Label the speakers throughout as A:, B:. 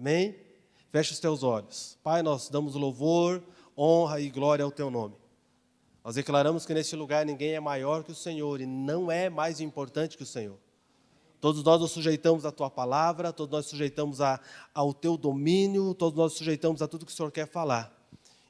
A: Amém? Feche os teus olhos. Pai, nós damos louvor, honra e glória ao teu nome. Nós declaramos que neste lugar ninguém é maior que o Senhor e não é mais importante que o Senhor. Todos nós nos sujeitamos à tua palavra, todos nós nos sujeitamos ao teu domínio, todos nós nos sujeitamos a tudo que o Senhor quer falar.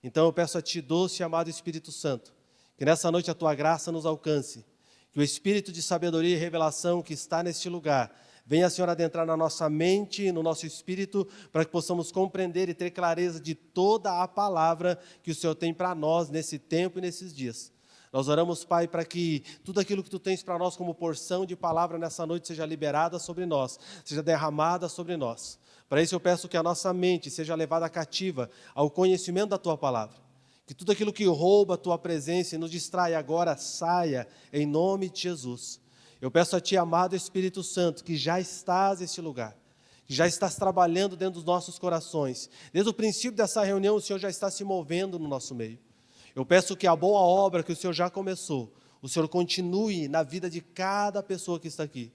A: Então eu peço a ti, doce e amado Espírito Santo, que nessa noite a tua graça nos alcance, que o Espírito de sabedoria e revelação que está neste lugar venha, Senhor, adentrar na nossa mente, no nosso espírito, para que possamos compreender e ter clareza de toda a palavra que o Senhor tem para nós nesse tempo e nesses dias. Nós oramos, Pai, para que tudo aquilo que Tu tens para nós como porção de palavra nessa noite seja liberada sobre nós, seja derramada sobre nós. Para isso eu peço que a nossa mente seja levada cativa ao conhecimento da Tua palavra. Que tudo aquilo que rouba a Tua presença e nos distrai agora saia em nome de Jesus. Eu peço a Ti, amado Espírito Santo, que já estás neste lugar, que já estás trabalhando dentro dos nossos corações. Desde o princípio dessa reunião o Senhor já está se movendo no nosso meio. Eu peço que a boa obra que o Senhor já começou, o Senhor continue na vida de cada pessoa que está aqui.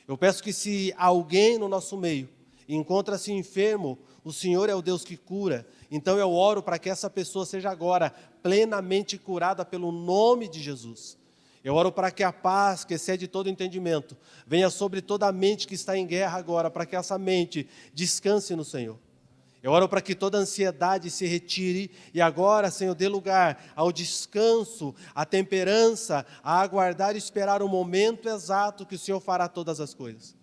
A: Eu peço que se alguém no nosso meio encontra-se enfermo, o Senhor é o Deus que cura. Então eu oro para que essa pessoa seja agora plenamente curada pelo nome de Jesus. Eu oro para que a paz, que excede todo entendimento, venha sobre toda a mente que está em guerra agora, para que essa mente descanse no Senhor. Eu oro para que toda ansiedade se retire e agora, Senhor, dê lugar ao descanso, à temperança, a aguardar e esperar o momento exato que o Senhor fará todas as coisas.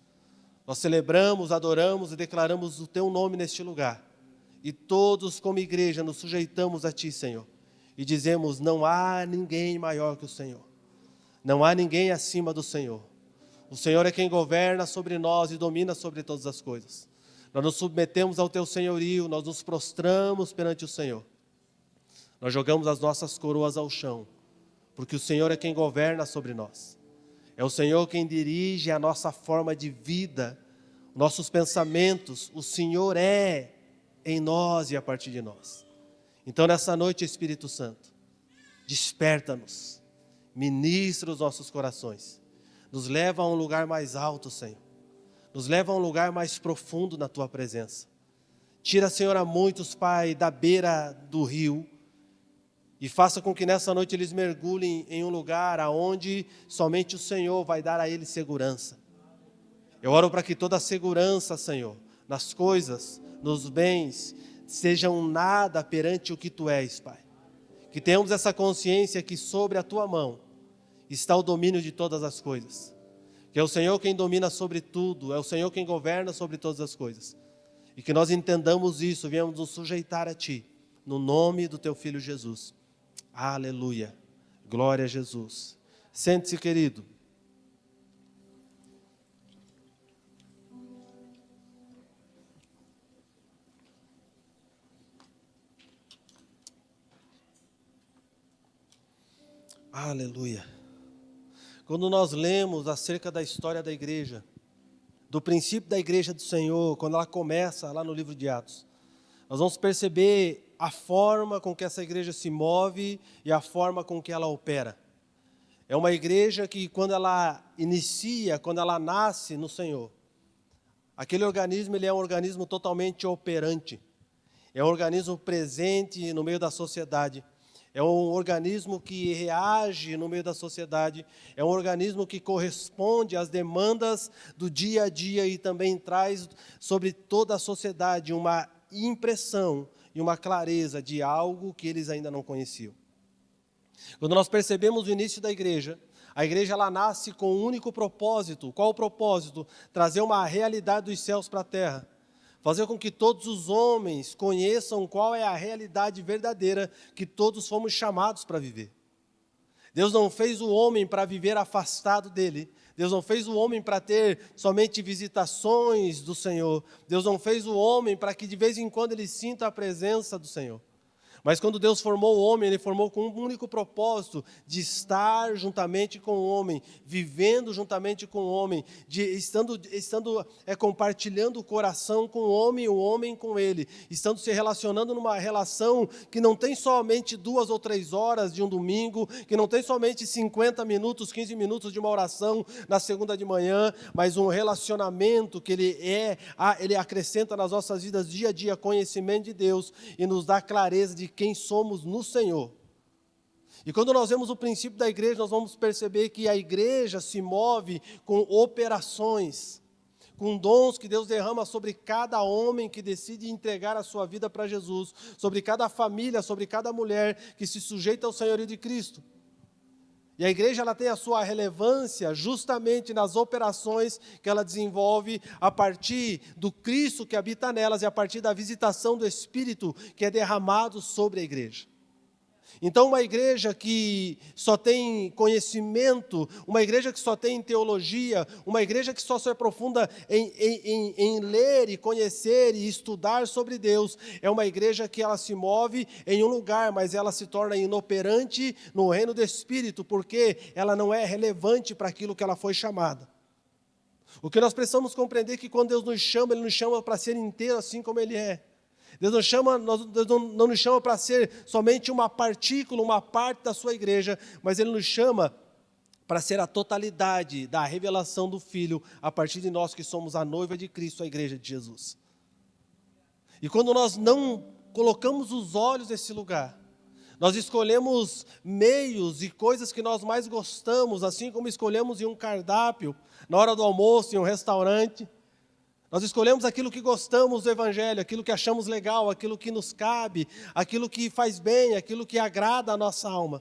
A: Nós celebramos, adoramos e declaramos o Teu nome neste lugar. E todos, como igreja, nos sujeitamos a Ti, Senhor. E dizemos, não há ninguém maior que o Senhor. Não há ninguém acima do Senhor. O Senhor é quem governa sobre nós e domina sobre todas as coisas. Nós nos submetemos ao Teu senhorio, nós nos prostramos perante o Senhor. Nós jogamos as nossas coroas ao chão, porque o Senhor é quem governa sobre nós. É o Senhor quem dirige a nossa forma de vida, nossos pensamentos. O Senhor é em nós e a partir de nós. Então, nessa noite, Espírito Santo, desperta-nos, ministra os nossos corações, nos leva a um lugar mais alto, Senhor. Nos leva a um lugar mais profundo na Tua presença. Tira, Senhor, a muitos, Pai, da beira do rio e faça com que nessa noite eles mergulhem em um lugar aonde somente o Senhor vai dar a eles segurança. Eu oro para que toda a segurança, Senhor, nas coisas, nos bens, sejam nada perante o que Tu és, Pai. Que tenhamos essa consciência que sobre a Tua mão está o domínio de todas as coisas. Que é o Senhor quem domina sobre tudo, é o Senhor quem governa sobre todas as coisas. E que nós entendamos isso, viemos nos sujeitar a Ti, no nome do Teu Filho Jesus. Aleluia. Glória a Jesus. Sente-se, querido. Aleluia. Quando nós lemos acerca da história da igreja, do princípio da igreja do Senhor, quando ela começa lá no livro de Atos, nós vamos perceber a forma com que essa igreja se move e a forma com que ela opera. É uma igreja que quando ela inicia, quando ela nasce no Senhor, aquele organismo ele é um organismo totalmente operante, é um organismo presente no meio da sociedade. É um organismo que reage no meio da sociedade, é um organismo que corresponde às demandas do dia a dia e também traz sobre toda a sociedade uma impressão e uma clareza de algo que eles ainda não conheciam. Quando nós percebemos o início da igreja, a igreja ela nasce com um único propósito. Qual o propósito? Trazer uma realidade dos céus para a terra. Fazer com que todos os homens conheçam qual é a realidade verdadeira que todos fomos chamados para viver. Deus não fez o homem para viver afastado dele. Deus não fez o homem para ter somente visitações do Senhor. Deus não fez o homem para que de vez em quando ele sinta a presença do Senhor. Mas quando Deus formou o homem, Ele formou com um único propósito, de estar juntamente com o homem, vivendo juntamente com o homem, estando compartilhando o coração com o homem com Ele, estando se relacionando numa relação que não tem somente 2 ou 3 horas de um domingo, que não tem somente 50 minutos, 15 minutos de uma oração na segunda de manhã, mas um relacionamento que Ele acrescenta nas nossas vidas dia a dia, conhecimento de Deus e nos dá clareza de quem somos no Senhor. E quando nós vemos o princípio da igreja, nós vamos perceber que a igreja se move com operações, com dons que Deus derrama sobre cada homem que decide entregar a sua vida para Jesus, sobre cada família, sobre cada mulher que se sujeita ao senhorio de Cristo. E a igreja ela tem a sua relevância justamente nas operações que ela desenvolve a partir do Cristo que habita nelas e a partir da visitação do Espírito que é derramado sobre a igreja. Então, uma igreja que só tem conhecimento, uma igreja que só tem teologia, uma igreja que só se aprofunda em ler e conhecer e estudar sobre Deus, é uma igreja que ela se move em um lugar, mas ela se torna inoperante no reino do Espírito, porque ela não é relevante para aquilo que ela foi chamada. O que nós precisamos compreender é que quando Deus nos chama, Ele nos chama para ser inteiro assim como Ele é. Deus não nos chama para ser somente uma partícula, uma parte da sua igreja, mas Ele nos chama para ser a totalidade da revelação do Filho, a partir de nós que somos a noiva de Cristo, a igreja de Jesus. E quando nós não colocamos os olhos nesse lugar, nós escolhemos meios e coisas que nós mais gostamos, assim como escolhemos em um cardápio, na hora do almoço, em um restaurante. Nós escolhemos aquilo que gostamos do Evangelho, aquilo que achamos legal, aquilo que nos cabe, aquilo que faz bem, aquilo que agrada a nossa alma.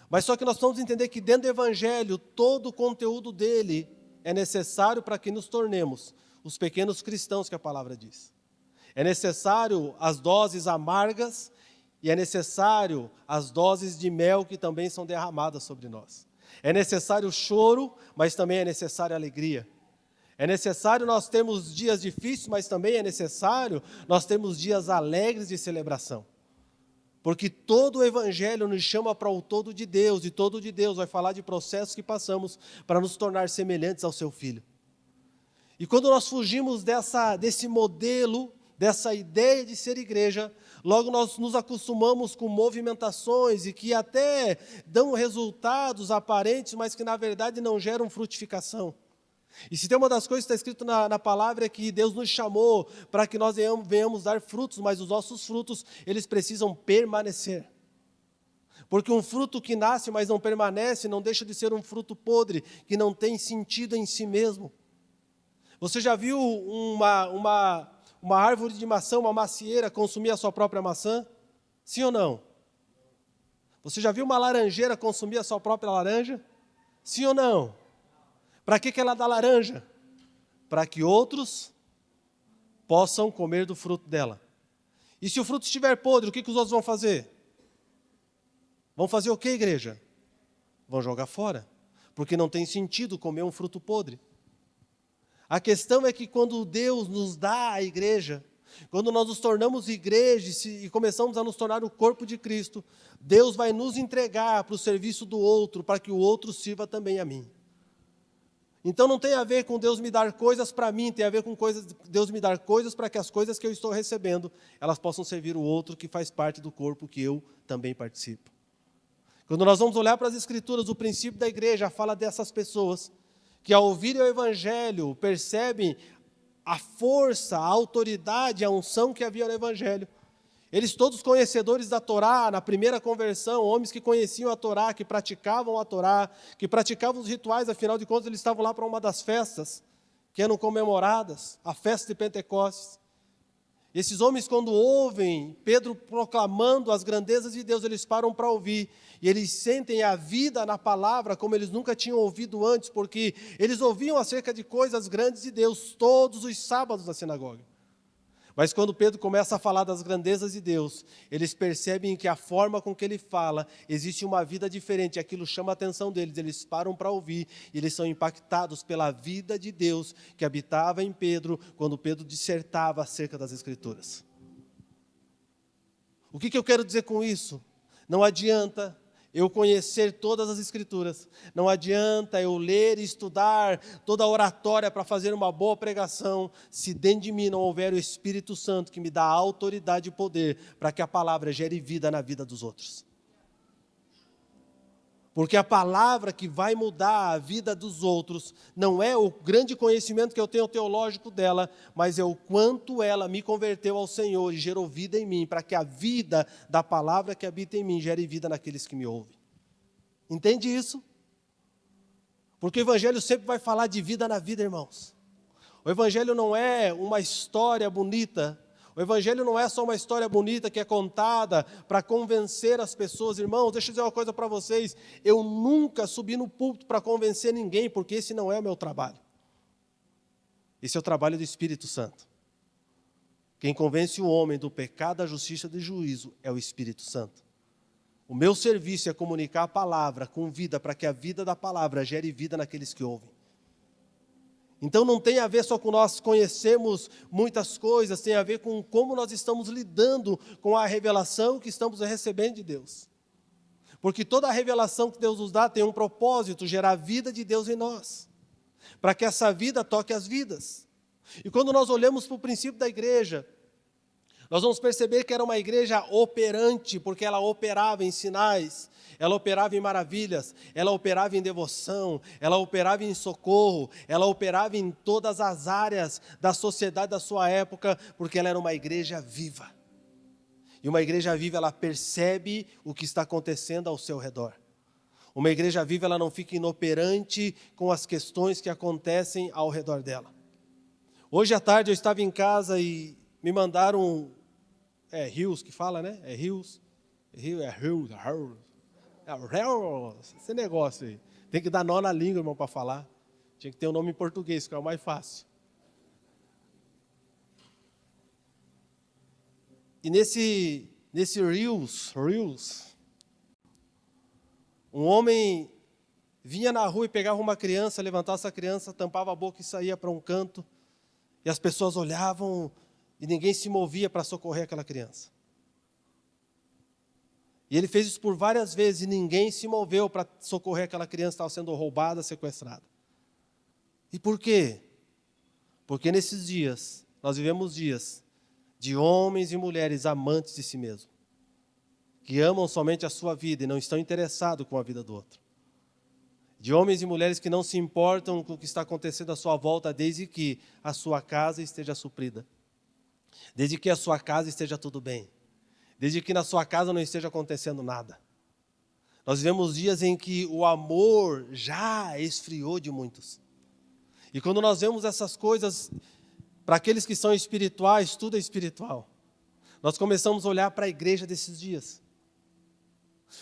A: Mas só que nós precisamos entender que dentro do Evangelho, todo o conteúdo dele é necessário para que nos tornemos os pequenos cristãos que a palavra diz. É necessário as doses amargas e é necessário as doses de mel que também são derramadas sobre nós. É necessário o choro, mas também é necessário a alegria. É necessário nós termos dias difíceis, mas também é necessário nós termos dias alegres de celebração. Porque todo o Evangelho nos chama para o todo de Deus, e todo de Deus vai falar de processos que passamos para nos tornar semelhantes ao Seu Filho. E quando nós fugimos desse modelo, dessa ideia de ser igreja, logo nós nos acostumamos com movimentações e que até dão resultados aparentes, mas que na verdade não geram frutificação. E se tem uma das coisas que está escrito na palavra é que Deus nos chamou para que nós venhamos dar frutos, mas os nossos frutos, eles precisam permanecer. Porque um fruto que nasce, mas não permanece, não deixa de ser um fruto podre, que não tem sentido em si mesmo. Você já viu uma árvore de maçã, uma macieira, consumir a sua própria maçã? Sim ou não? Você já viu uma laranjeira consumir a sua própria laranja? Sim ou não? Para que ela dá laranja? Para que outros possam comer do fruto dela. E se o fruto estiver podre, o que os outros vão fazer? Vão fazer o que, igreja? Vão jogar fora, porque não tem sentido comer um fruto podre. A questão é que quando Deus nos dá a igreja, quando nós nos tornamos igreja e começamos a nos tornar o corpo de Cristo, Deus vai nos entregar para o serviço do outro, para que o outro sirva também a mim. Então não tem a ver com Deus me dar coisas para mim, tem a ver com Deus me dar coisas para que as coisas que eu estou recebendo, elas possam servir o outro que faz parte do corpo que eu também participo. Quando nós vamos olhar para as Escrituras, o princípio da igreja fala dessas pessoas que ao ouvirem o Evangelho percebem a força, a autoridade, a unção que havia no Evangelho. Eles todos conhecedores da Torá, na primeira conversão, homens que conheciam a Torá, que praticavam a Torá, que praticavam os rituais, afinal de contas eles estavam lá para uma das festas que eram comemoradas, a festa de Pentecostes. Esses homens, quando ouvem Pedro proclamando as grandezas de Deus, eles param para ouvir, e eles sentem a vida na palavra como eles nunca tinham ouvido antes, porque eles ouviam acerca de coisas grandes de Deus todos os sábados na sinagoga. Mas quando Pedro começa a falar das grandezas de Deus, eles percebem que a forma com que ele fala, existe uma vida diferente, aquilo chama a atenção deles, eles param para ouvir, e eles são impactados pela vida de Deus que habitava em Pedro, quando Pedro dissertava acerca das Escrituras. O que eu quero dizer com isso? Não adianta eu conhecer todas as Escrituras, não adianta eu ler e estudar toda a oratória para fazer uma boa pregação, se dentro de mim não houver o Espírito Santo que me dá autoridade e poder para que a palavra gere vida na vida dos outros. Porque a palavra que vai mudar a vida dos outros não é o grande conhecimento que eu tenho teológico dela, mas é o quanto ela me converteu ao Senhor e gerou vida em mim, para que a vida da palavra que habita em mim gere vida naqueles que me ouvem. Entende isso? Porque o Evangelho sempre vai falar de vida na vida, irmãos. O Evangelho não é uma história bonita. O Evangelho não é só uma história bonita que é contada para convencer as pessoas. Irmãos, deixa eu dizer uma coisa para vocês. Eu nunca subi no púlpito para convencer ninguém, porque esse não é o meu trabalho. Esse é o trabalho do Espírito Santo. Quem convence o homem do pecado, da justiça e do juízo é o Espírito Santo. O meu serviço é comunicar a palavra com vida, para que a vida da palavra gere vida naqueles que ouvem. Então não tem a ver só com nós conhecermos muitas coisas, tem a ver com como nós estamos lidando com a revelação que estamos recebendo de Deus. Porque toda a revelação que Deus nos dá tem um propósito, gerar a vida de Deus em nós, para que essa vida toque as vidas. E quando nós olhamos para o princípio da igreja, nós vamos perceber que era uma igreja operante, porque ela operava em sinais, ela operava em maravilhas, ela operava em devoção, ela operava em socorro, ela operava em todas as áreas da sociedade da sua época, porque ela era uma igreja viva. E uma igreja viva, ela percebe o que está acontecendo ao seu redor. Uma igreja viva, ela não fica inoperante com as questões que acontecem ao redor dela. Hoje à tarde eu estava em casa e me mandaram... Rios que fala, né? Rios. Esse negócio aí. Tem que dar nó na língua, irmão, para falar. Tinha que ter um nome em português, que é o mais fácil. E nesse Reels, um homem vinha na rua e pegava uma criança, levantava essa criança, tampava a boca e saía para um canto. E as pessoas olhavam e ninguém se movia para socorrer aquela criança. E ele fez isso por várias vezes e ninguém se moveu para socorrer aquela criança que estava sendo roubada, sequestrada. E por quê? Porque nesses dias, nós vivemos dias de homens e mulheres amantes de si mesmos, que amam somente a sua vida e não estão interessados com a vida do outro. De homens e mulheres que não se importam com o que está acontecendo à sua volta, desde que a sua casa esteja suprida. Desde que a sua casa esteja tudo bem. Desde que na sua casa não esteja acontecendo nada. Nós vivemos dias em que o amor já esfriou de muitos. E quando nós vemos essas coisas, para aqueles que são espirituais, tudo é espiritual. Nós começamos a olhar para a igreja desses dias.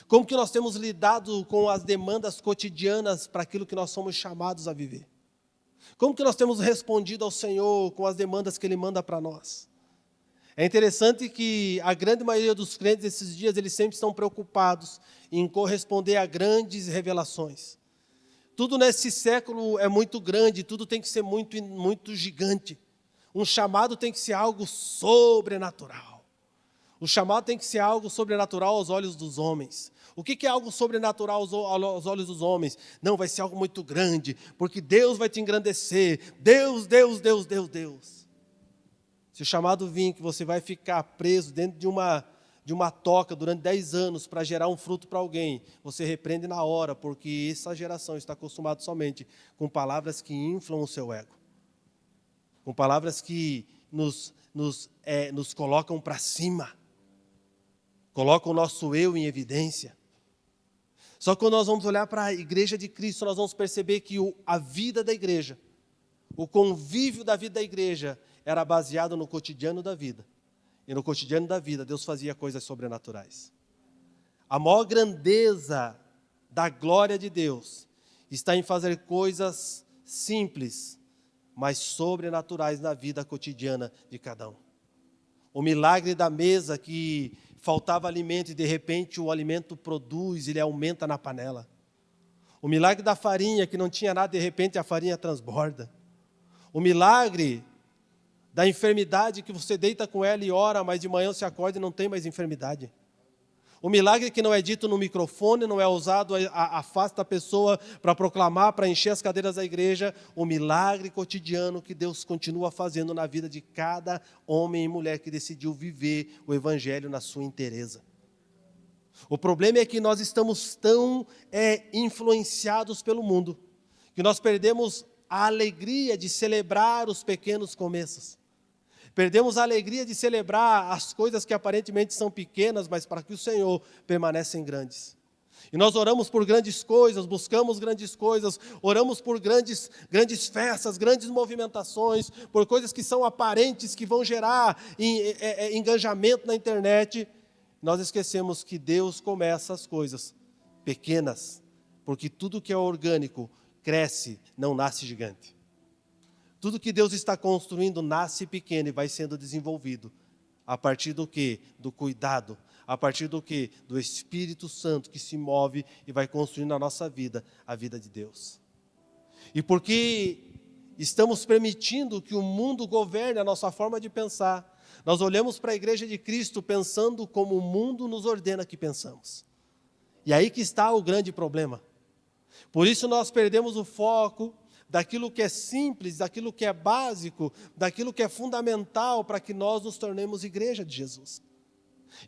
A: Como que nós temos lidado com as demandas cotidianas para aquilo que nós somos chamados a viver? Como que nós temos respondido ao Senhor com as demandas que Ele manda para nós? É interessante que a grande maioria dos crentes desses dias, eles sempre estão preocupados em corresponder a grandes revelações. Tudo nesse século é muito grande, tudo tem que ser muito gigante. Um chamado tem que ser algo sobrenatural. O chamado tem que ser algo sobrenatural aos olhos dos homens. O que é algo sobrenatural aos olhos dos homens? Não, vai ser algo muito grande, porque Deus vai te engrandecer. Deus. Se o chamado vir que você vai ficar preso dentro de uma toca durante 10 anos para gerar um fruto para alguém, você repreende na hora, porque essa geração está acostumada somente com palavras que inflam o seu ego. Com palavras que nos colocam para cima. Colocam o nosso eu em evidência. Só que quando nós vamos olhar para a igreja de Cristo, nós vamos perceber que a vida da igreja, o convívio da vida da igreja, era baseado no cotidiano da vida. E no cotidiano da vida, Deus fazia coisas sobrenaturais. A maior grandeza da glória de Deus está em fazer coisas simples, mas sobrenaturais na vida cotidiana de cada um. O milagre da mesa que faltava alimento e de repente o alimento produz, ele aumenta na panela. O milagre da farinha que não tinha nada, de repente a farinha transborda. O milagre da enfermidade que você deita com ela e ora, mas de manhã você acorda e não tem mais enfermidade. O milagre que não é dito no microfone, não é usado a face da pessoa para proclamar, para encher as cadeiras da igreja, o milagre cotidiano que Deus continua fazendo na vida de cada homem e mulher que decidiu viver o evangelho na sua inteireza. O problema é que nós estamos tão influenciados pelo mundo, que nós perdemos a alegria de celebrar os pequenos começos. Perdemos a alegria de celebrar as coisas que aparentemente são pequenas, mas para que o Senhor permanecem grandes. E nós oramos por grandes coisas, buscamos grandes coisas, oramos por grandes festas, grandes movimentações, por coisas que são aparentes, que vão gerar engajamento na internet. Nós esquecemos que Deus começa as coisas pequenas, porque tudo que é orgânico cresce, não nasce gigante. Tudo que Deus está construindo nasce pequeno e vai sendo desenvolvido. A partir do quê? Do cuidado. A partir do quê? Do Espírito Santo que se move e vai construindo na nossa vida, a vida de Deus. E porque estamos permitindo que o mundo governe a nossa forma de pensar, nós olhamos para a igreja de Cristo pensando como o mundo nos ordena que pensamos. E aí que está o grande problema. Por isso nós perdemos o foco daquilo que é simples, daquilo que é básico, daquilo que é fundamental para que nós nos tornemos igreja de Jesus.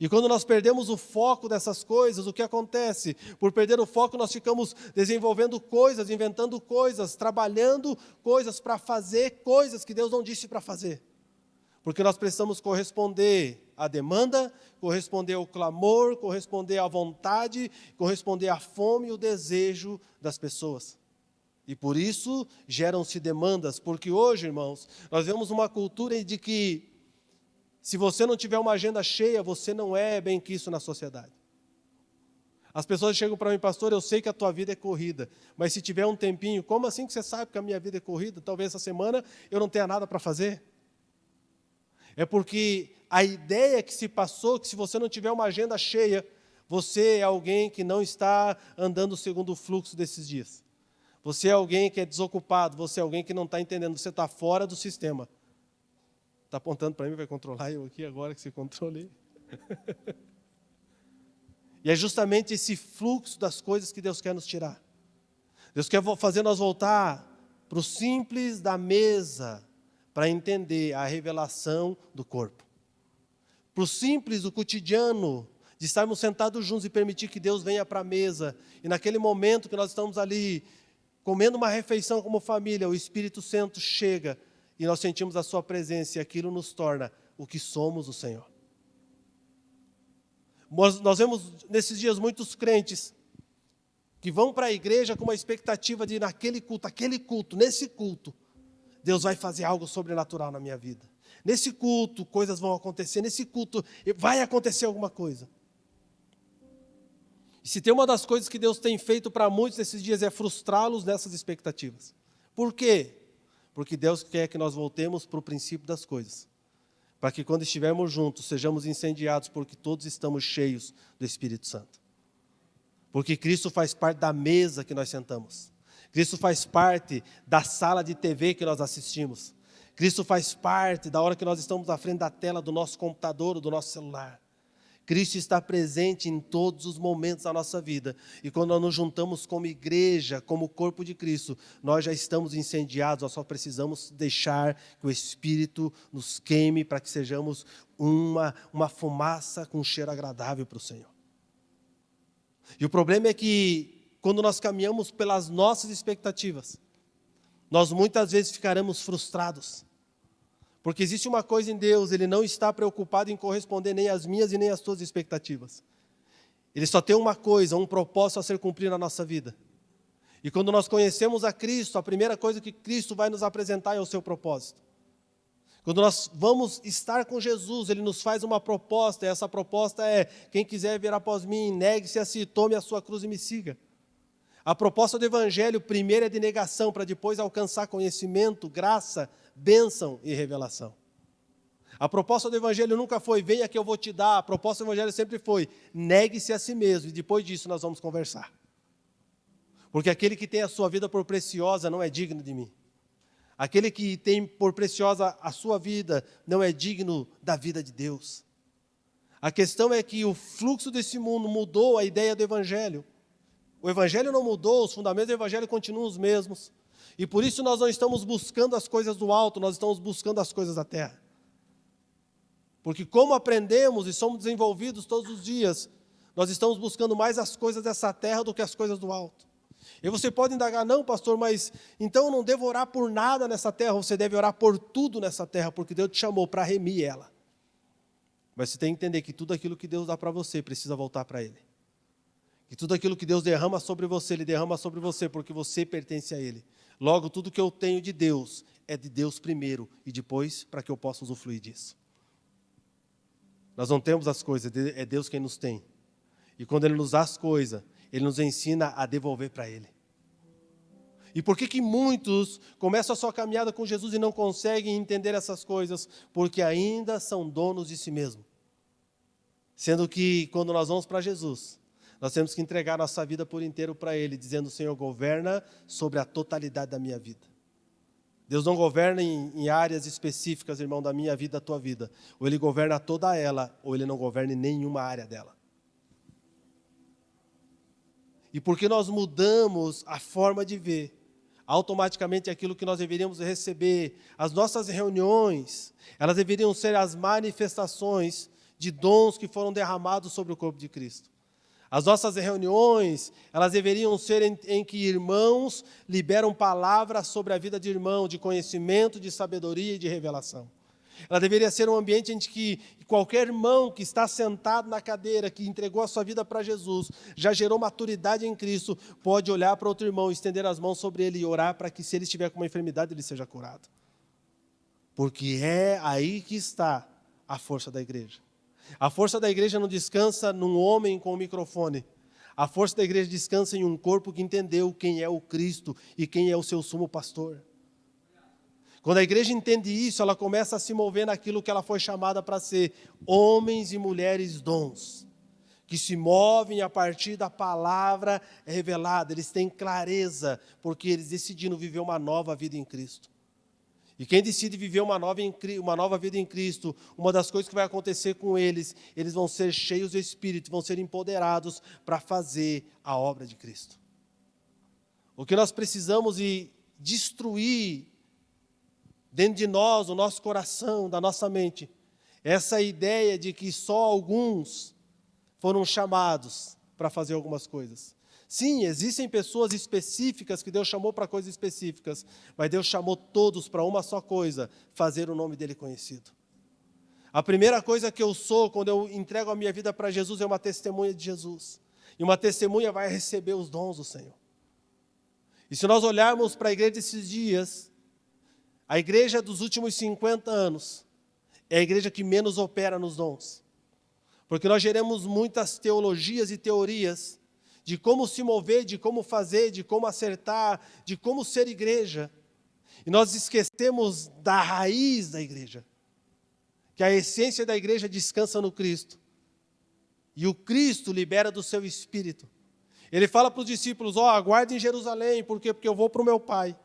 A: E quando nós perdemos o foco dessas coisas, o que acontece? Por perder o foco, nós ficamos desenvolvendo coisas, inventando coisas, trabalhando coisas para fazer coisas que Deus não disse para fazer. Porque nós precisamos corresponder à demanda, corresponder ao clamor, corresponder à vontade, corresponder à fome e o desejo das pessoas. E por isso geram-se demandas, porque hoje, irmãos, nós vemos uma cultura de que se você não tiver uma agenda cheia, você não é bem-quisto na sociedade. As pessoas chegam para mim, pastor, eu sei que a tua vida é corrida, mas se tiver um tempinho, como assim que você sabe que a minha vida é corrida? Talvez essa semana eu não tenha nada para fazer. É porque a ideia que se passou, que se você não tiver uma agenda cheia, você é alguém que não está andando segundo o fluxo desses dias. Você é alguém que é desocupado, você é alguém que não está entendendo, você está fora do sistema. Está apontando para mim, vai controlar eu aqui agora que se controle. E é justamente esse fluxo das coisas que Deus quer nos tirar. Deus quer fazer nós voltar para o simples da mesa, para entender a revelação do corpo. Para o simples do cotidiano, de estarmos sentados juntos e permitir que Deus venha para a mesa. E naquele momento que nós estamos ali, comendo uma refeição como família, o Espírito Santo chega e nós sentimos a sua presença e aquilo nos torna o que somos o Senhor. Nós vemos nesses dias muitos crentes que vão para a igreja com uma expectativa de aquele culto, nesse culto, Deus vai fazer algo sobrenatural na minha vida. Nesse culto, coisas vão acontecer, nesse culto vai acontecer alguma coisa. E se tem uma das coisas que Deus tem feito para muitos nesses dias é frustrá-los nessas expectativas. Por quê? Porque Deus quer que nós voltemos para o princípio das coisas. Para que quando estivermos juntos, sejamos incendiados, porque todos estamos cheios do Espírito Santo. Porque Cristo faz parte da mesa que nós sentamos. Cristo faz parte da sala de TV que nós assistimos. Cristo faz parte da hora que nós estamos à frente da tela do nosso computador ou do nosso celular. Cristo está presente em todos os momentos da nossa vida. E quando nós nos juntamos como igreja, como corpo de Cristo, nós já estamos incendiados, nós só precisamos deixar que o Espírito nos queime para que sejamos uma fumaça com cheiro agradável para o Senhor. E o problema é que quando nós caminhamos pelas nossas expectativas, nós muitas vezes ficaremos frustrados. Porque existe uma coisa em Deus, Ele não está preocupado em corresponder nem às minhas e nem às tuas expectativas. Ele só tem uma coisa, um propósito a ser cumprido na nossa vida. E quando nós conhecemos a Cristo, a primeira coisa que Cristo vai nos apresentar é o seu propósito. Quando nós vamos estar com Jesus, Ele nos faz uma proposta, e essa proposta é: quem quiser vir após mim, negue-se a si, tome a sua cruz e me siga. A proposta do Evangelho, primeiro é de negação, para depois alcançar conhecimento, graça, bênção e revelação. A proposta do Evangelho nunca foi: venha que eu vou te dar. A proposta do Evangelho sempre foi: negue-se a si mesmo, e depois disso nós vamos conversar. Porque aquele que tem a sua vida por preciosa não é digno de mim. Aquele que tem por preciosa a sua vida não é digno da vida de Deus. A questão é que o fluxo desse mundo mudou a ideia do Evangelho. O Evangelho não mudou, os fundamentos do Evangelho continuam os mesmos. E por isso nós não estamos buscando as coisas do alto, nós estamos buscando as coisas da terra. Porque como aprendemos e somos desenvolvidos todos os dias, nós estamos buscando mais as coisas dessa terra do que as coisas do alto. E você pode indagar, não, pastor, mas então eu não devo orar por nada nessa terra, você deve orar por tudo nessa terra, porque Deus te chamou para remir ela. Mas você tem que entender que tudo aquilo que Deus dá para você precisa voltar para Ele. Que tudo aquilo que Deus derrama sobre você, Ele derrama sobre você, porque você pertence a Ele. Logo, tudo que eu tenho de Deus é de Deus primeiro, e depois para que eu possa usufruir disso. Nós não temos as coisas, é Deus quem nos tem. E quando Ele nos dá as coisas, Ele nos ensina a devolver para Ele. E por que muitos começam a sua caminhada com Jesus e não conseguem entender essas coisas? Porque ainda são donos de si mesmos. Sendo que quando nós vamos para Jesus, nós temos que entregar nossa vida por inteiro para Ele, dizendo, Senhor, governa sobre a totalidade da minha vida. Deus não governa em áreas específicas, irmão, da minha vida, da tua vida. Ou Ele governa toda ela, ou Ele não governa em nenhuma área dela. E porque nós mudamos a forma de ver, automaticamente aquilo que nós deveríamos receber, as nossas reuniões, elas deveriam ser as manifestações de dons que foram derramados sobre o corpo de Cristo. As nossas reuniões, elas deveriam ser em que irmãos liberam palavras sobre a vida de irmão, de conhecimento, de sabedoria e de revelação. Ela deveria ser um ambiente em que qualquer irmão que está sentado na cadeira, que entregou a sua vida para Jesus, já gerou maturidade em Cristo, pode olhar para outro irmão, estender as mãos sobre ele e orar para que, se ele estiver com uma enfermidade, ele seja curado. Porque é aí que está a força da igreja. A força da igreja não descansa num homem com um microfone. A força da igreja descansa em um corpo que entendeu quem é o Cristo e quem é o seu sumo pastor. Quando a igreja entende isso, ela começa a se mover naquilo que ela foi chamada para ser, homens e mulheres dons, que se movem a partir da palavra revelada. Eles têm clareza, porque eles decidiram viver uma nova vida em Cristo. E quem decide viver uma nova vida em Cristo, uma das coisas que vai acontecer com eles, eles vão ser cheios do Espírito, vão ser empoderados para fazer a obra de Cristo. O que nós precisamos destruir dentro de nós, o nosso coração, da nossa mente, essa ideia de que só alguns foram chamados para fazer algumas coisas. Sim, existem pessoas específicas que Deus chamou para coisas específicas, mas Deus chamou todos para uma só coisa, fazer o nome dele conhecido. A primeira coisa que eu sou, quando eu entrego a minha vida para Jesus, é uma testemunha de Jesus. E uma testemunha vai receber os dons do Senhor. E se nós olharmos para a igreja desses dias, a igreja dos últimos 50 anos é a igreja que menos opera nos dons. Porque nós geramos muitas teologias e teorias de como se mover, de como fazer, de como acertar, de como ser igreja. E nós esquecemos da raiz da igreja, que a essência da igreja descansa no Cristo. E o Cristo libera do seu Espírito. Ele fala para os discípulos, aguardem em Jerusalém, por quê? Porque eu vou para o meu Pai.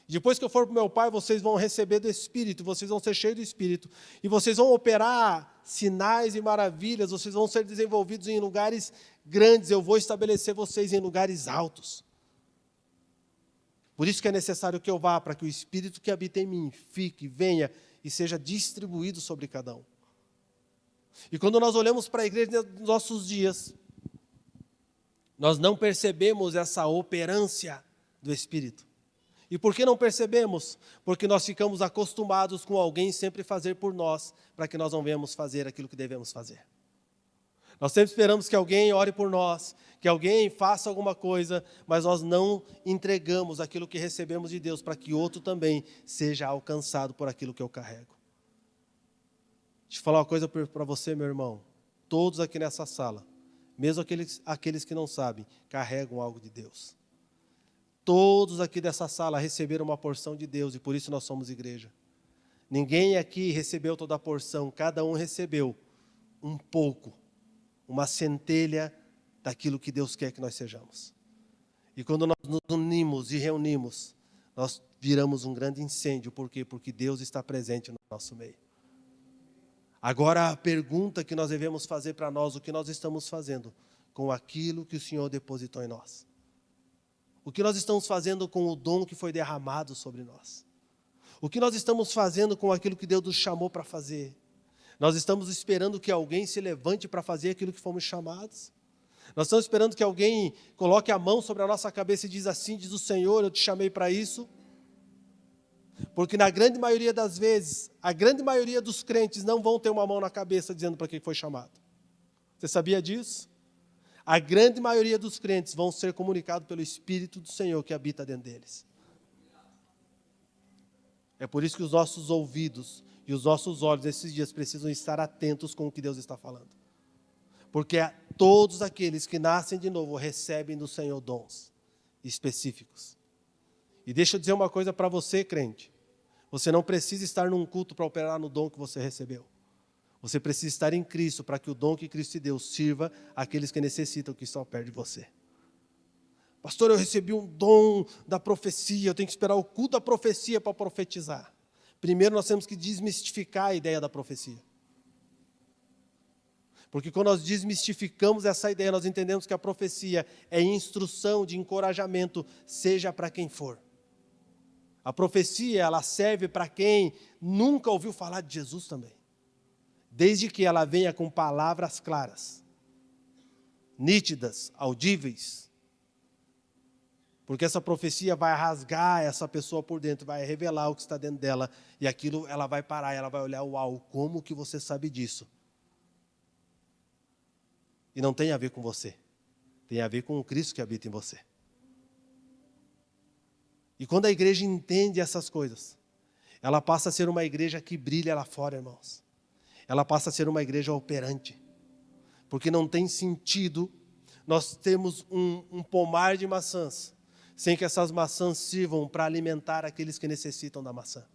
A: Depois que eu for para o meu Pai, vocês vão receber do Espírito, vocês vão ser cheios do Espírito, e vocês vão operar sinais e maravilhas, vocês vão ser desenvolvidos em lugares grandes, eu vou estabelecer vocês em lugares altos. Por isso que é necessário que eu vá, para que o Espírito que habita em mim fique, venha e seja distribuído sobre cada um. E quando nós olhamos para a igreja dos nossos dias, nós não percebemos essa operância do Espírito. E por que não percebemos? Porque nós ficamos acostumados com alguém sempre fazer por nós, para que nós não venhamos fazer aquilo que devemos fazer. Nós sempre esperamos que alguém ore por nós, que alguém faça alguma coisa, mas nós não entregamos aquilo que recebemos de Deus, para que outro também seja alcançado por aquilo que eu carrego. Deixa eu falar uma coisa para você, meu irmão. Todos aqui nessa sala, mesmo aqueles que não sabem, carregam algo de Deus. Todos aqui dessa sala receberam uma porção de Deus e por isso nós somos igreja. Ninguém aqui recebeu toda a porção, cada um recebeu um pouco, uma centelha daquilo que Deus quer que nós sejamos. E quando nós nos unimos e reunimos, nós viramos um grande incêndio. Por quê? Porque Deus está presente no nosso meio. Agora a pergunta que nós devemos fazer para nós, o que nós estamos fazendo com aquilo que o Senhor depositou em nós? O que nós estamos fazendo com o dom que foi derramado sobre nós? O que nós estamos fazendo com aquilo que Deus nos chamou para fazer? Nós estamos esperando que alguém se levante para fazer aquilo que fomos chamados? Nós estamos esperando que alguém coloque a mão sobre a nossa cabeça e diz assim, diz o Senhor, eu te chamei para isso? Porque na grande maioria das vezes, a grande maioria dos crentes não vão ter uma mão na cabeça dizendo para que foi chamado. Você sabia disso? A grande maioria dos crentes vão ser comunicados pelo Espírito do Senhor que habita dentro deles. É por isso que os nossos ouvidos e os nossos olhos esses dias precisam estar atentos com o que Deus está falando. Porque todos aqueles que nascem de novo recebem do Senhor dons específicos. E deixa eu dizer uma coisa para você, crente. Você não precisa estar num culto para operar no dom que você recebeu. Você precisa estar em Cristo para que o dom que Cristo te deu sirva àqueles que necessitam, que estão perto de você. Pastor, eu recebi um dom da profecia, eu tenho que esperar o culto da profecia para profetizar. Primeiro nós temos que desmistificar a ideia da profecia. Porque quando nós desmistificamos essa ideia, nós entendemos que a profecia é instrução de encorajamento, seja para quem for. A profecia, ela serve para quem nunca ouviu falar de Jesus também. Desde que ela venha com palavras claras, nítidas, audíveis. Porque essa profecia vai rasgar essa pessoa por dentro, vai revelar o que está dentro dela. E aquilo ela vai parar, ela vai olhar, uau, como que você sabe disso? E não tem a ver com você. Tem a ver com o Cristo que habita em você. E quando a igreja entende essas coisas, ela passa a ser uma igreja que brilha lá fora, irmãos. Ela passa a ser uma igreja operante. Porque não tem sentido nós temos um pomar de maçãs, sem que essas maçãs sirvam para alimentar aqueles que necessitam da maçã.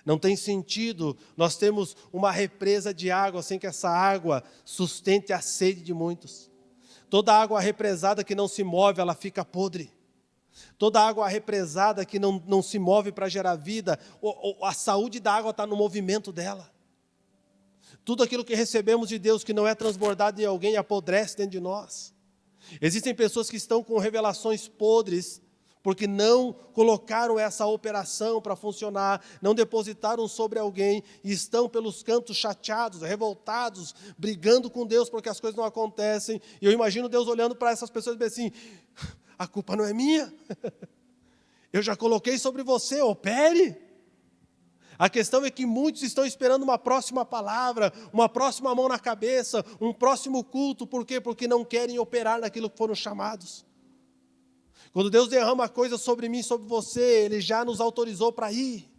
A: Não tem sentido nós temos uma represa de água, sem que essa água sustente a sede de muitos. Toda água represada que não se move, ela fica podre. Toda água represada que não se move para gerar vida, a saúde da água está no movimento dela. Tudo aquilo que recebemos de Deus que não é transbordado em alguém, apodrece dentro de nós. Existem pessoas que estão com revelações podres, porque não colocaram essa operação para funcionar, não depositaram sobre alguém, e estão pelos cantos chateados, revoltados, brigando com Deus porque as coisas não acontecem. E eu imagino Deus olhando para essas pessoas e dizendo assim, a culpa não é minha, eu já coloquei sobre você, opere. A questão é que muitos estão esperando uma próxima palavra, uma próxima mão na cabeça, um próximo culto. Por quê? Porque não querem operar naquilo que foram chamados. Quando Deus derrama coisas sobre mim, sobre você, Ele já nos autorizou para ir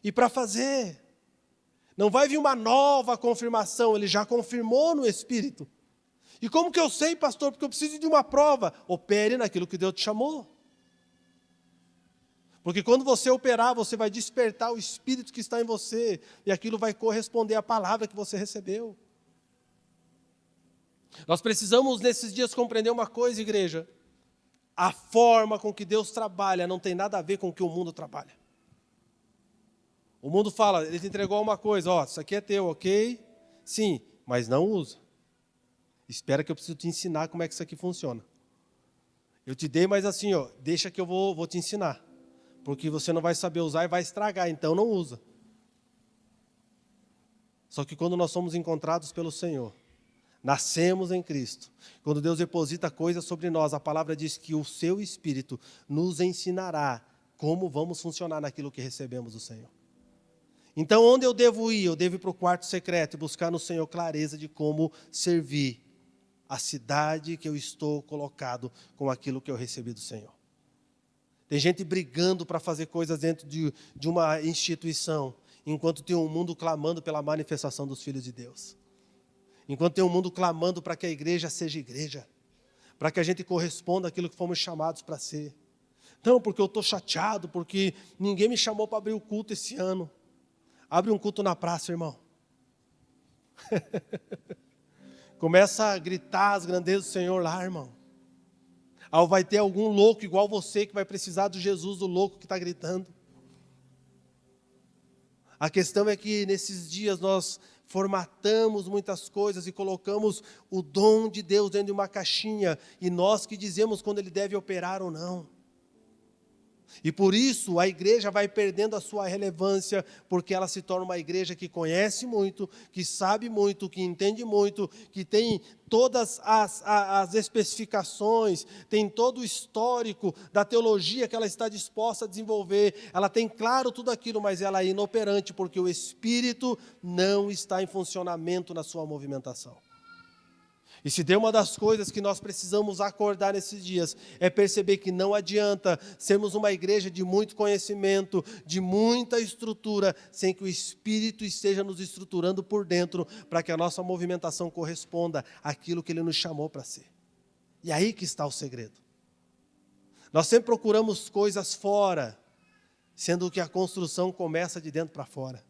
A: e para fazer. Não vai vir uma nova confirmação, Ele já confirmou no Espírito. E como que eu sei, pastor? Porque eu preciso de uma prova. Opere naquilo que Deus te chamou. Porque quando você operar, você vai despertar o Espírito que está em você, e aquilo vai corresponder à palavra que você recebeu. Nós precisamos, nesses dias, compreender uma coisa, igreja. A forma com que Deus trabalha não tem nada a ver com o que o mundo trabalha. O mundo fala, Ele te entregou uma coisa, ó, isso aqui é teu, ok? Sim, mas não usa. Espera que eu preciso te ensinar como é que isso aqui funciona. Eu te dei, mas assim, ó, deixa que eu vou te ensinar. Porque você não vai saber usar e vai estragar, então não usa. Só que quando nós somos encontrados pelo Senhor, nascemos em Cristo, quando Deus deposita coisas sobre nós, a palavra diz que o seu Espírito nos ensinará como vamos funcionar naquilo que recebemos do Senhor. Então, onde eu devo ir? Eu devo ir para o quarto secreto e buscar no Senhor clareza de como servir a cidade que eu estou colocado com aquilo que eu recebi do Senhor. Tem gente brigando para fazer coisas dentro de uma instituição, enquanto tem um mundo clamando pela manifestação dos filhos de Deus. Enquanto tem um mundo clamando para que a igreja seja igreja, para que a gente corresponda àquilo que fomos chamados para ser. Não, porque eu estou chateado, porque ninguém me chamou para abrir o culto esse ano. Abre um culto na praça, irmão. Começa a gritar as grandezas do Senhor lá, irmão. Vai ter algum louco igual você que vai precisar do Jesus, do louco que está gritando. A questão é que nesses dias nós formatamos muitas coisas e colocamos o dom de Deus dentro de uma caixinha, e nós que dizemos quando ele deve operar ou não. E por isso a igreja vai perdendo a sua relevância, porque ela se torna uma igreja que conhece muito, que sabe muito, que entende muito, que tem todas as especificações, tem todo o histórico da teologia que ela está disposta a desenvolver, ela tem claro tudo aquilo, mas ela é inoperante, porque o Espírito não está em funcionamento na sua movimentação. E se tem uma das coisas que nós precisamos acordar nesses dias, é perceber que não adianta sermos uma igreja de muito conhecimento, de muita estrutura, sem que o Espírito esteja nos estruturando por dentro, para que a nossa movimentação corresponda àquilo que Ele nos chamou para ser. E aí que está o segredo. Nós sempre procuramos coisas fora, sendo que a construção começa de dentro para fora.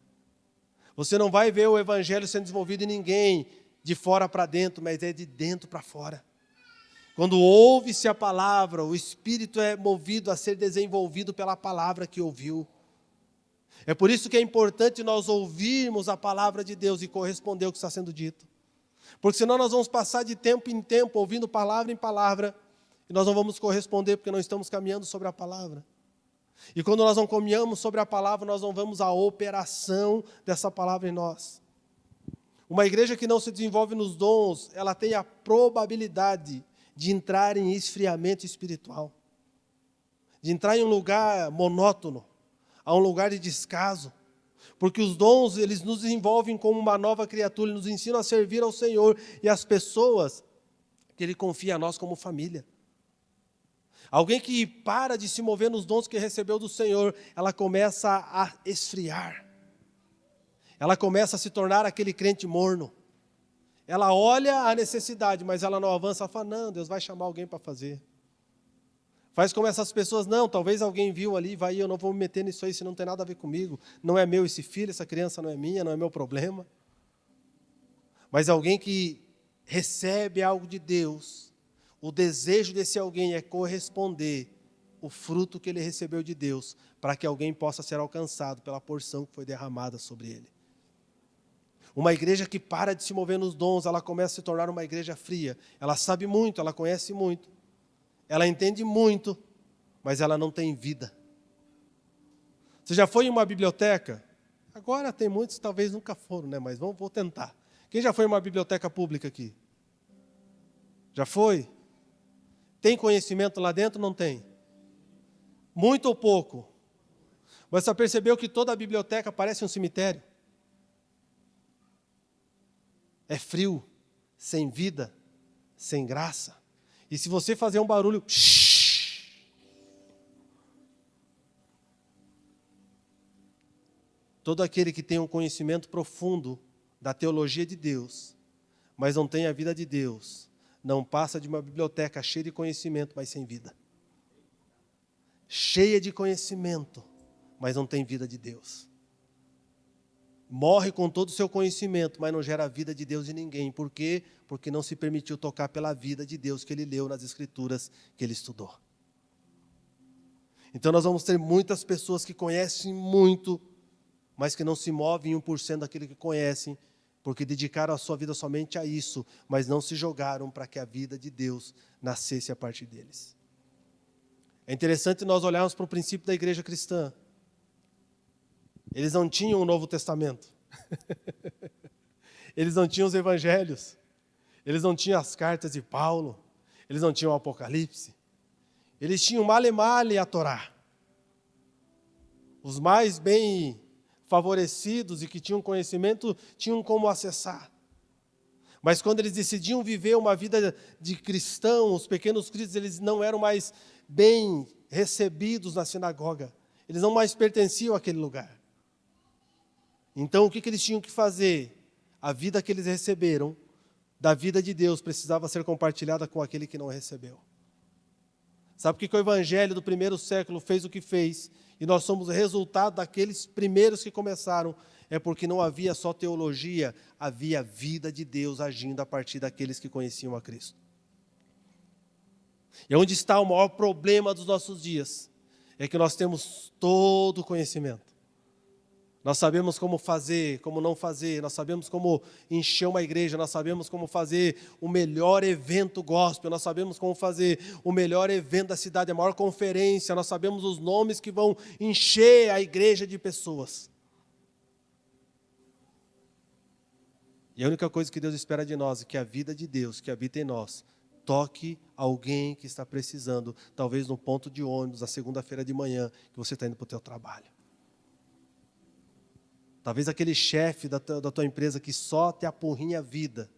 A: Você não vai ver o Evangelho sendo desenvolvido em ninguém, de fora para dentro, mas é de dentro para fora. Quando ouve-se a palavra, o Espírito é movido a ser desenvolvido pela palavra que ouviu. É por isso que é importante nós ouvirmos a palavra de Deus e corresponder ao que está sendo dito. Porque senão nós vamos passar de tempo em tempo ouvindo palavra em palavra, e nós não vamos corresponder porque não estamos caminhando sobre a palavra. E quando nós não caminhamos sobre a palavra, nós não vamos à operação dessa palavra em nós. Uma igreja que não se desenvolve nos dons, ela tem a probabilidade de entrar em esfriamento espiritual, de entrar em um lugar monótono, a um lugar de descaso, porque os dons, eles nos desenvolvem como uma nova criatura, eles nos ensinam a servir ao Senhor e às pessoas que Ele confia a nós como família. Alguém que para de se mover nos dons que recebeu do Senhor, ela começa a esfriar. Ela começa a se tornar aquele crente morno. Ela olha a necessidade, mas ela não avança. Ela fala, não, Deus vai chamar alguém para fazer. Faz como essas pessoas, não, talvez alguém viu ali, eu não vou me meter nisso aí, se não tem nada a ver comigo. Não é meu esse filho, essa criança não é minha, não é meu problema. Mas alguém que recebe algo de Deus, o desejo desse alguém é corresponder o fruto que ele recebeu de Deus, para que alguém possa ser alcançado pela porção que foi derramada sobre ele. Uma igreja que para de se mover nos dons, ela começa a se tornar uma igreja fria. Ela sabe muito, ela conhece muito, ela entende muito, mas ela não tem vida. Você já foi em uma biblioteca? Agora tem muitos que talvez nunca foram, né? Mas vou tentar. Quem já foi em uma biblioteca pública aqui? Já foi? Tem conhecimento lá dentro ou não tem? Muito ou pouco? Mas você percebeu que toda a biblioteca parece um cemitério? É frio, sem vida, sem graça. E se você fazer um barulho, todo aquele que tem um conhecimento profundo da teologia de Deus, mas não tem a vida de Deus, não passa de uma biblioteca cheia de conhecimento, mas sem vida. Cheia de conhecimento, mas não tem vida de Deus. Morre com todo o seu conhecimento, mas não gera a vida de Deus em ninguém. Por quê? Porque não se permitiu tocar pela vida de Deus que ele leu nas Escrituras, que ele estudou. Então nós vamos ter muitas pessoas que conhecem muito, mas que não se movem 1% daquilo que conhecem, porque dedicaram a sua vida somente a isso, mas não se jogaram para que a vida de Deus nascesse a partir deles. É interessante nós olharmos para o princípio da igreja cristã. Eles não tinham o Novo Testamento. Eles não tinham os evangelhos. Eles não tinham as cartas de Paulo. Eles não tinham o Apocalipse. Eles tinham male a Torá. Os mais bem favorecidos e que tinham conhecimento tinham como acessar. Mas quando eles decidiam viver uma vida de cristão, os pequenos cristos, eles não eram mais bem recebidos na sinagoga. Eles não mais pertenciam àquele lugar. Então, o que eles tinham que fazer? A vida que eles receberam, da vida de Deus, precisava ser compartilhada com aquele que não recebeu. Sabe por que o evangelho do primeiro século fez o que fez? E nós somos o resultado daqueles primeiros que começaram. É porque não havia só teologia, havia vida de Deus agindo a partir daqueles que conheciam a Cristo. E onde está o maior problema dos nossos dias? É que nós temos todo o conhecimento. Nós sabemos como fazer, como não fazer, nós sabemos como encher uma igreja, nós sabemos como fazer o melhor evento gospel, nós sabemos como fazer o melhor evento da cidade, a maior conferência, nós sabemos os nomes que vão encher a igreja de pessoas. E a única coisa que Deus espera de nós é que a vida de Deus, que habita em nós, toque alguém que está precisando, talvez no ponto de ônibus, na segunda-feira de manhã, que você está indo para o teu trabalho. Talvez aquele chefe da tua empresa que só te apurrinha a vida.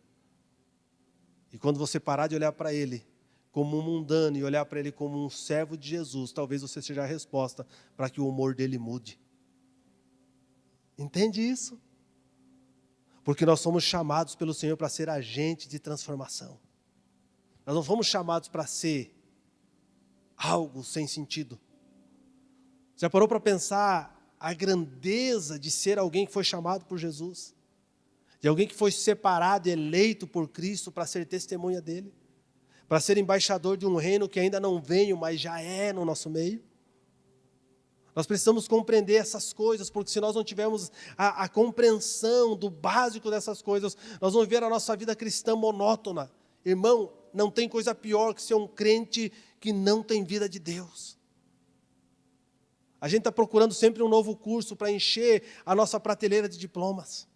A: E quando você parar de olhar para ele como um mundano e olhar para ele como um servo de Jesus, talvez você seja a resposta para que o humor dele mude. Entende isso? Porque nós somos chamados pelo Senhor para ser agente de transformação. Nós não fomos chamados para ser algo sem sentido. Já parou para pensar a grandeza de ser alguém que foi chamado por Jesus? De alguém que foi separado e eleito por Cristo para ser testemunha dele? Para ser embaixador de um reino que ainda não veio, mas já é no nosso meio? Nós precisamos compreender essas coisas, porque se nós não tivermos a compreensão do básico dessas coisas, nós vamos ver a nossa vida cristã monótona. Irmão, não tem coisa pior que ser um crente que não tem vida de Deus. A gente está procurando sempre um novo curso para encher a nossa prateleira de diplomas.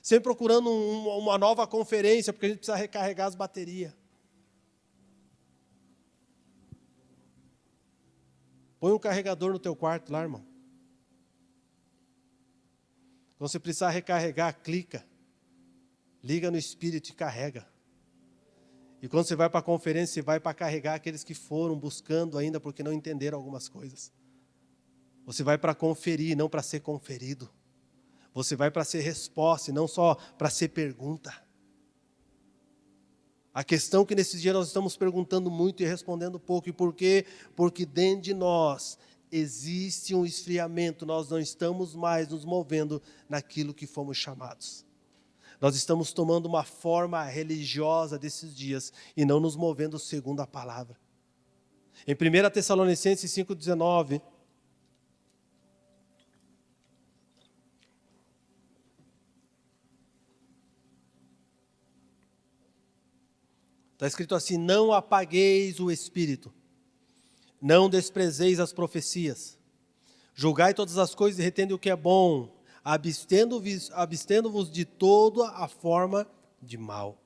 A: Sempre procurando uma nova conferência, porque a gente precisa recarregar as baterias. Põe um carregador no teu quarto lá, irmão. Quando você precisar recarregar, clica. Liga no Espírito e carrega. E quando você vai para a conferência, você vai para carregar aqueles que foram buscando ainda porque não entenderam algumas coisas. Você vai para conferir, não para ser conferido. Você vai para ser resposta e não só para ser pergunta. A questão que nesses dias nós estamos perguntando muito e respondendo pouco. E por quê? Porque dentro de nós existe um esfriamento. Nós não estamos mais nos movendo naquilo que fomos chamados. Nós estamos tomando uma forma religiosa desses dias e não nos movendo segundo a palavra. Em 1 Tessalonicenses 5,19... está escrito assim: não apagueis o espírito, não desprezeis as profecias, julgai todas as coisas e retende o que é bom, abstendo-vos de toda a forma de mal.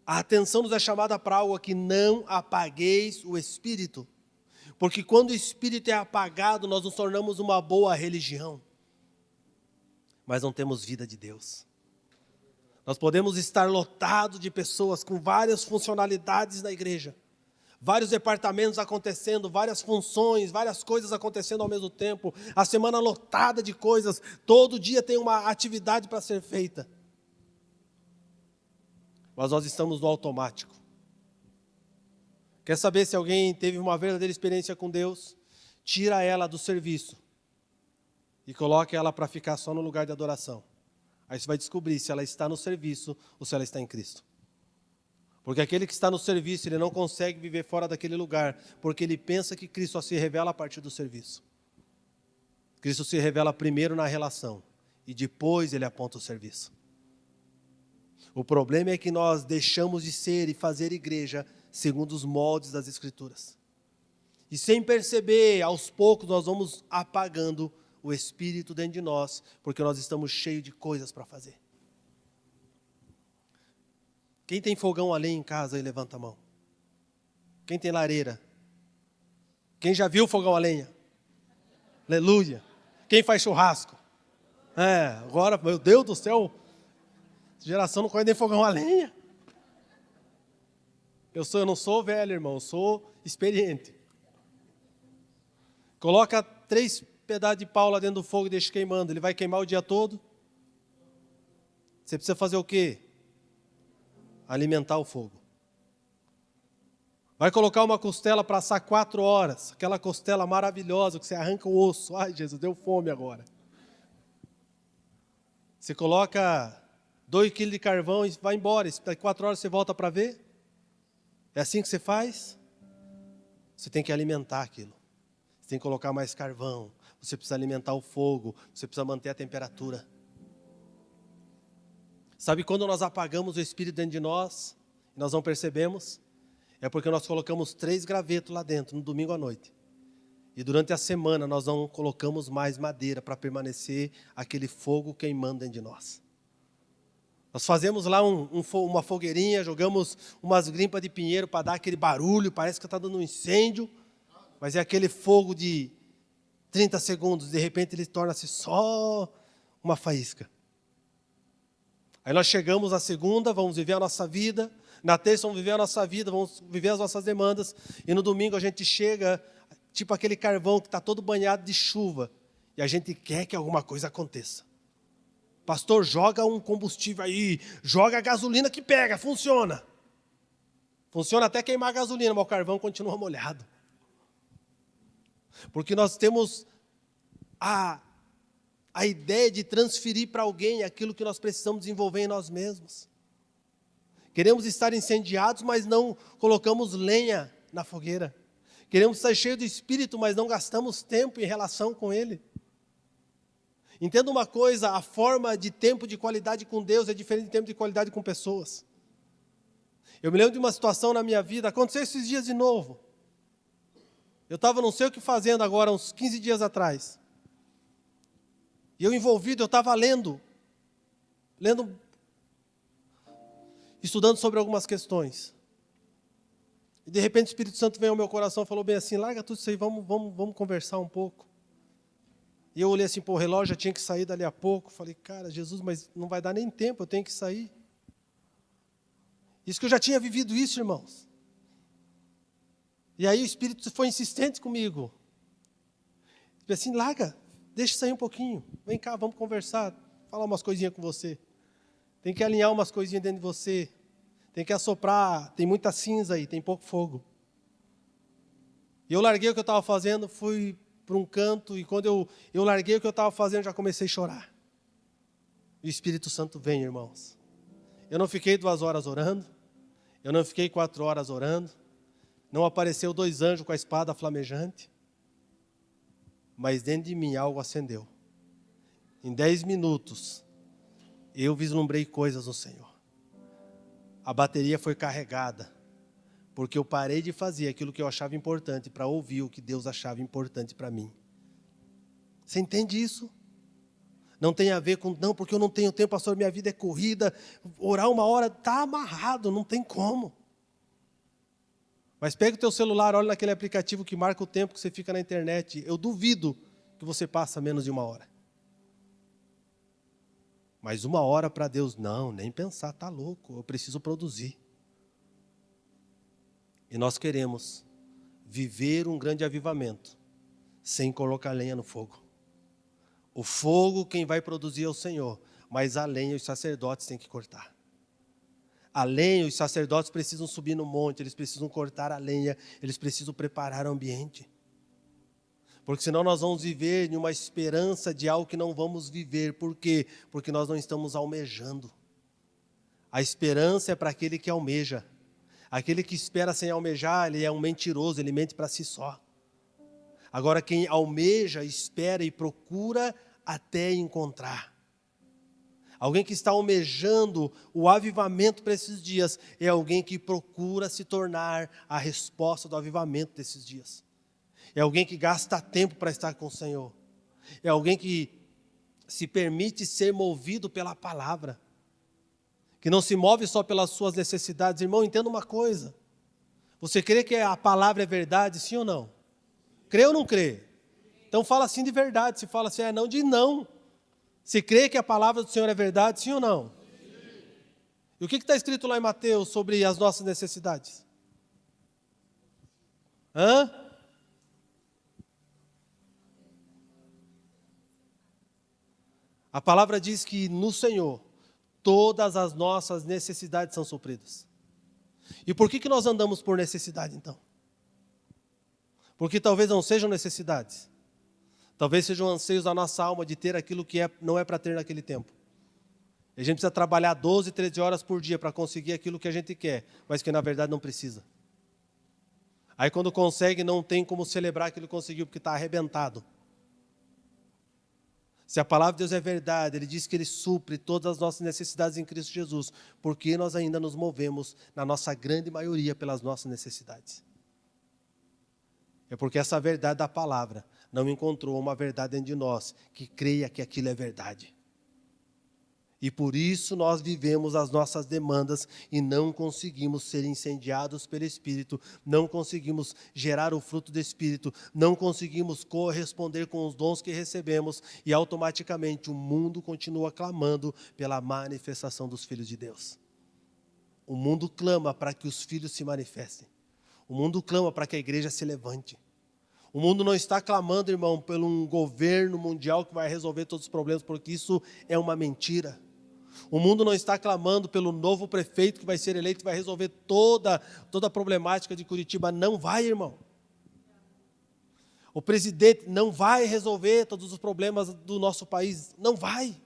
A: A atenção nos é chamada para algo aqui: não apagueis o espírito, porque quando o espírito é apagado, nós nos tornamos uma boa religião, mas não temos vida de Deus. Nós podemos estar lotados de pessoas com várias funcionalidades na igreja, vários departamentos acontecendo, várias funções, várias coisas acontecendo ao mesmo tempo, a semana lotada de coisas, todo dia tem uma atividade para ser feita. Mas nós estamos no automático. Quer saber se alguém teve uma verdadeira experiência com Deus? Tira ela do serviço e coloca ela para ficar só no lugar de adoração. Aí você vai descobrir se ela está no serviço ou se ela está em Cristo. Porque aquele que está no serviço, ele não consegue viver fora daquele lugar, porque ele pensa que Cristo só se revela a partir do serviço. Cristo se revela primeiro na relação e depois ele aponta o serviço. O problema é que nós deixamos de ser e fazer igreja segundo os moldes das Escrituras. E sem perceber, aos poucos nós vamos apagando o Espírito dentro de nós, porque nós estamos cheios de coisas para fazer. Quem tem fogão a lenha em casa aí, levanta a mão. Quem tem lareira? Quem já viu fogão a lenha? Aleluia. Quem faz churrasco? Agora, meu Deus do céu, essa geração não conhece nem fogão a lenha. Eu não sou velho, irmão, eu sou experiente. Coloca 3 pedaço de pau lá dentro do fogo e deixa queimando, ele vai queimar o dia todo? Você precisa fazer o quê? Alimentar o fogo. Vai colocar uma costela para assar 4 horas, aquela costela maravilhosa que você arranca o osso. Ai, Jesus, deu fome agora. Você coloca 2 quilos de carvão e vai embora, daqui 4 horas você volta para ver? É assim que você faz? Você tem que alimentar aquilo. Você tem que colocar mais carvão. Você precisa alimentar o fogo. Você precisa manter a temperatura. Sabe quando nós apagamos o Espírito dentro de nós e nós não percebemos? É porque nós colocamos 3 gravetos lá dentro, no domingo à noite. E durante a semana nós não colocamos mais madeira para permanecer aquele fogo queimando dentro de nós. Nós fazemos lá uma fogueirinha, jogamos umas grimpas de pinheiro para dar aquele barulho, parece que está dando um incêndio, mas é aquele fogo de 30 segundos, de repente ele torna-se só uma faísca. Aí nós chegamos na segunda, vamos viver a nossa vida, na terça vamos viver a nossa vida, vamos viver as nossas demandas, e no domingo a gente chega, tipo aquele carvão que está todo banhado de chuva, e a gente quer que alguma coisa aconteça. Pastor, joga um combustível aí, joga a gasolina que pega, funciona. Funciona até queimar a gasolina, mas o carvão continua molhado. Porque nós temos a ideia de transferir para alguém aquilo que nós precisamos desenvolver em nós mesmos. Queremos estar incendiados, mas não colocamos lenha na fogueira. Queremos estar cheios do Espírito, mas não gastamos tempo em relação com Ele. Entenda uma coisa, a forma de tempo de qualidade com Deus é diferente de tempo de qualidade com pessoas. Eu me lembro de uma situação na minha vida, aconteceu esses dias de novo. Eu estava não sei o que fazendo agora, uns 15 dias atrás. E eu envolvido, eu estava lendo, estudando sobre algumas questões. E de repente o Espírito Santo veio ao meu coração e falou bem assim, larga tudo isso aí, vamos conversar um pouco. E eu olhei assim, o relógio já tinha que sair dali a pouco. Falei, cara, Jesus, mas não vai dar nem tempo, eu tenho que sair. Isso que eu já tinha vivido isso, irmãos. E aí o Espírito foi insistente comigo. Falei assim, larga, deixa sair um pouquinho. Vem cá, vamos conversar, falar umas coisinhas com você. Tem que alinhar umas coisinhas dentro de você. Tem que assoprar, tem muita cinza aí, tem pouco fogo. E eu larguei o que eu estava fazendo, fui para um canto, e quando eu larguei o que eu estava fazendo, já comecei a chorar. E o Espírito Santo vem, irmãos. Eu não fiquei 2 horas orando, eu não fiquei 4 horas orando, não apareceu 2 anjos com a espada flamejante, mas dentro de mim algo acendeu. Em 10 minutos, eu vislumbrei coisas no Senhor. A bateria foi carregada, porque eu parei de fazer aquilo que eu achava importante para ouvir o que Deus achava importante para mim. Você entende isso? Não tem a ver com, não, porque eu não tenho tempo, pastor, minha vida é corrida, orar 1 hora, está amarrado, não tem como. Mas pega o teu celular, olha naquele aplicativo que marca o tempo que você fica na internet. Eu duvido que você passa menos de 1 hora. Mas 1 hora para Deus, não, nem pensar, está louco, eu preciso produzir. E nós queremos viver um grande avivamento, sem colocar lenha no fogo. O fogo quem vai produzir é o Senhor, mas a lenha os sacerdotes têm que cortar. A lenha os sacerdotes precisam subir no monte, eles precisam cortar a lenha, eles precisam preparar o ambiente. Porque senão nós vamos viver em uma esperança de algo que não vamos viver. Por quê? Porque nós não estamos almejando. A esperança é para aquele que almeja. Aquele que espera sem almejar, ele é um mentiroso, ele mente para si só. Agora quem almeja, espera e procura até encontrar. Alguém que está almejando o avivamento para esses dias é alguém que procura se tornar a resposta do avivamento desses dias. É alguém que gasta tempo para estar com o Senhor. É alguém que se permite ser movido pela palavra. Que não se move só pelas suas necessidades. Irmão, entenda uma coisa. Você crê que a palavra é verdade, sim ou não? Crê ou não crê? Então fala assim de verdade. Se fala assim, não, de não. Você crê que a palavra do Senhor é verdade, sim ou não? Sim. E o que está escrito lá em Mateus sobre as nossas necessidades? A palavra diz que no Senhor todas as nossas necessidades são supridas. E por que nós andamos por necessidade, então? Porque talvez não sejam necessidades. Talvez sejam anseios da nossa alma de ter aquilo que não é para ter naquele tempo. E a gente precisa trabalhar 12, 13 horas por dia para conseguir aquilo que a gente quer, mas que na verdade não precisa. Aí quando consegue, não tem como celebrar que ele conseguiu, porque está arrebentado. Se a palavra de Deus é verdade, Ele diz que Ele supre todas as nossas necessidades em Cristo Jesus, porque nós ainda nos movemos, na nossa grande maioria, pelas nossas necessidades. É porque essa verdade da palavra não encontrou uma verdade dentro de nós, que creia que aquilo é verdade. E por isso nós vivemos as nossas demandas e não conseguimos ser incendiados pelo Espírito, não conseguimos gerar o fruto do Espírito, não conseguimos corresponder com os dons que recebemos e automaticamente o mundo continua clamando pela manifestação dos filhos de Deus. O mundo clama para que os filhos se manifestem. O mundo clama para que a igreja se levante. O mundo não está clamando, irmão, por um governo mundial que vai resolver todos os problemas, porque isso é uma mentira. O mundo não está clamando pelo novo prefeito que vai ser eleito, que vai resolver toda a problemática de Curitiba. Não vai, irmão. O presidente não vai resolver todos os problemas do nosso país. Não vai.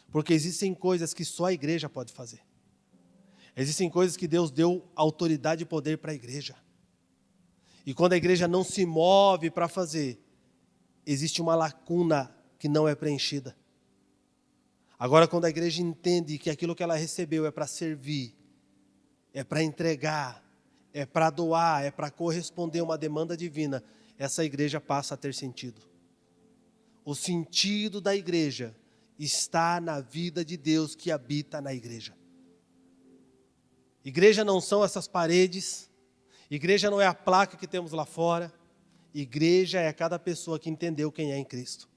A: Porque existem coisas que só a igreja pode fazer. Existem coisas que Deus deu autoridade e poder para a igreja. E quando a igreja não se move para fazer, existe uma lacuna que não é preenchida. Agora, quando a igreja entende que aquilo que ela recebeu é para servir, é para entregar, é para doar, é para corresponder a uma demanda divina, essa igreja passa a ter sentido. O sentido da igreja está na vida de Deus que habita na igreja. Igreja não são essas paredes, igreja não é a placa que temos lá fora, igreja é cada pessoa que entendeu quem é em Cristo.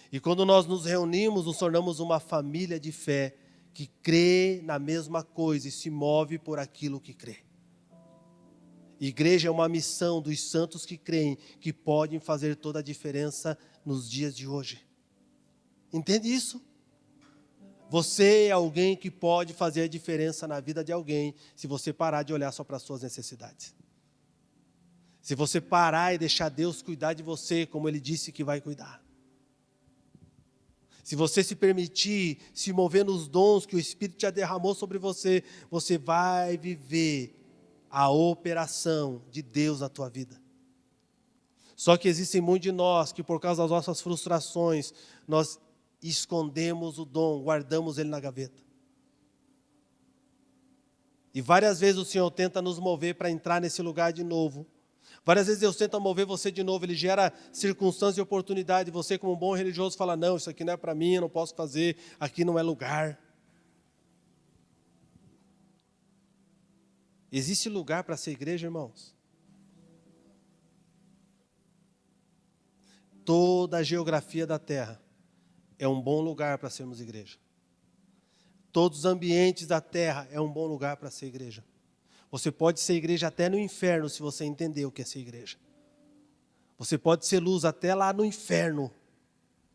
A: E quando nós nos reunimos, nos tornamos uma família de fé que crê na mesma coisa e se move por aquilo que crê. Igreja é uma missão dos santos que creem, que podem fazer toda a diferença nos dias de hoje. Entende isso? Você é alguém que pode fazer a diferença na vida de alguém, se você parar de olhar só para as suas necessidades. Se você parar e deixar Deus cuidar de você, como Ele disse que vai cuidar. Se você se permitir se mover nos dons que o Espírito já derramou sobre você, você vai viver a operação de Deus na tua vida. Só que existem muitos de nós que por causa das nossas frustrações, nós escondemos o dom, guardamos ele na gaveta. E várias vezes o Senhor tenta nos mover para entrar nesse lugar de novo. Várias vezes Deus tenta mover você de novo, Ele gera circunstâncias e oportunidade, e você como um bom religioso fala, não, isso aqui não é para mim, eu não posso fazer, aqui não é lugar. Existe lugar para ser igreja, irmãos? Toda a geografia da terra é um bom lugar para sermos igreja. Todos os ambientes da terra é um bom lugar para ser igreja. Você pode ser igreja até no inferno, se você entender o que é ser igreja. Você pode ser luz até lá no inferno,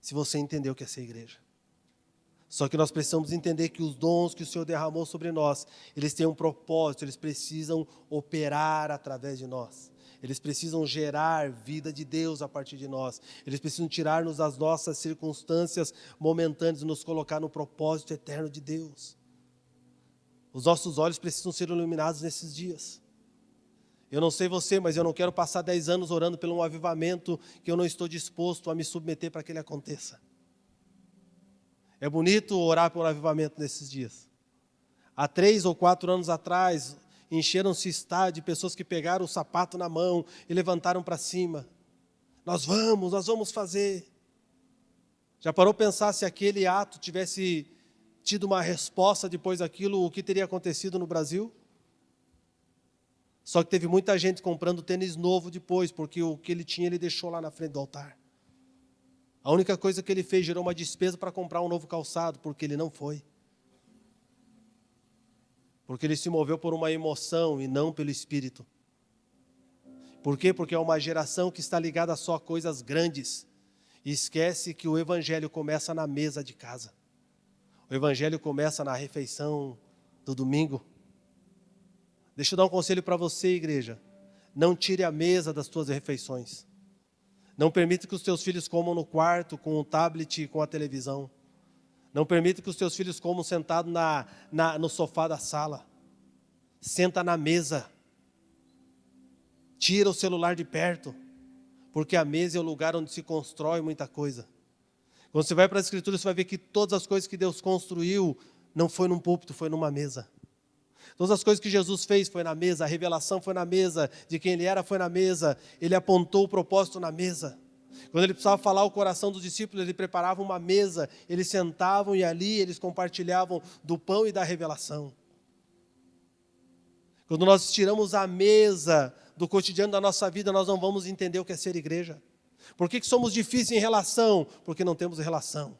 A: se você entender o que é ser igreja. Só que nós precisamos entender que os dons que o Senhor derramou sobre nós, eles têm um propósito, eles precisam operar através de nós. Eles precisam gerar vida de Deus a partir de nós. Eles precisam tirar-nos das nossas circunstâncias momentâneas e nos colocar no propósito eterno de Deus. Os nossos olhos precisam ser iluminados nesses dias. Eu não sei você, mas eu não quero passar 10 anos orando por um avivamento que eu não estou disposto a me submeter para que ele aconteça. É bonito orar por um avivamento nesses dias. Há 3 ou 4 anos atrás, encheram-se estádio de pessoas que pegaram o sapato na mão e levantaram para cima. Nós vamos fazer. Já parou para pensar se aquele ato tivesse tido uma resposta depois daquilo, o que teria acontecido no Brasil? Só que teve muita gente comprando tênis novo depois, porque o que ele tinha ele deixou lá na frente do altar. A única coisa que ele fez gerou uma despesa para comprar um novo calçado, porque ele não foi. Porque ele se moveu por uma emoção e não pelo Espírito. Por quê? Porque é uma geração que está ligada só a coisas grandes e esquece que o Evangelho começa na mesa de casa. O Evangelho começa na refeição do domingo. Deixa eu dar um conselho para você, igreja. Não tire a mesa das tuas refeições. Não permita que os teus filhos comam no quarto, com o tablet e com a televisão. Não permita que os teus filhos comam sentado no sofá da sala. Senta na mesa. Tira o celular de perto, porque a mesa é o lugar onde se constrói muita coisa. Quando você vai para as Escrituras, você vai ver que todas as coisas que Deus construiu não foi num púlpito, foi numa mesa. Todas as coisas que Jesus fez foi na mesa, a revelação foi na mesa, de quem Ele era foi na mesa, Ele apontou o propósito na mesa. Quando Ele precisava falar o coração dos discípulos, Ele preparava uma mesa, eles sentavam e ali eles compartilhavam do pão e da revelação. Quando nós tiramos a mesa do cotidiano da nossa vida, nós não vamos entender o que é ser igreja. Por que somos difíceis em relação? Porque não temos relação.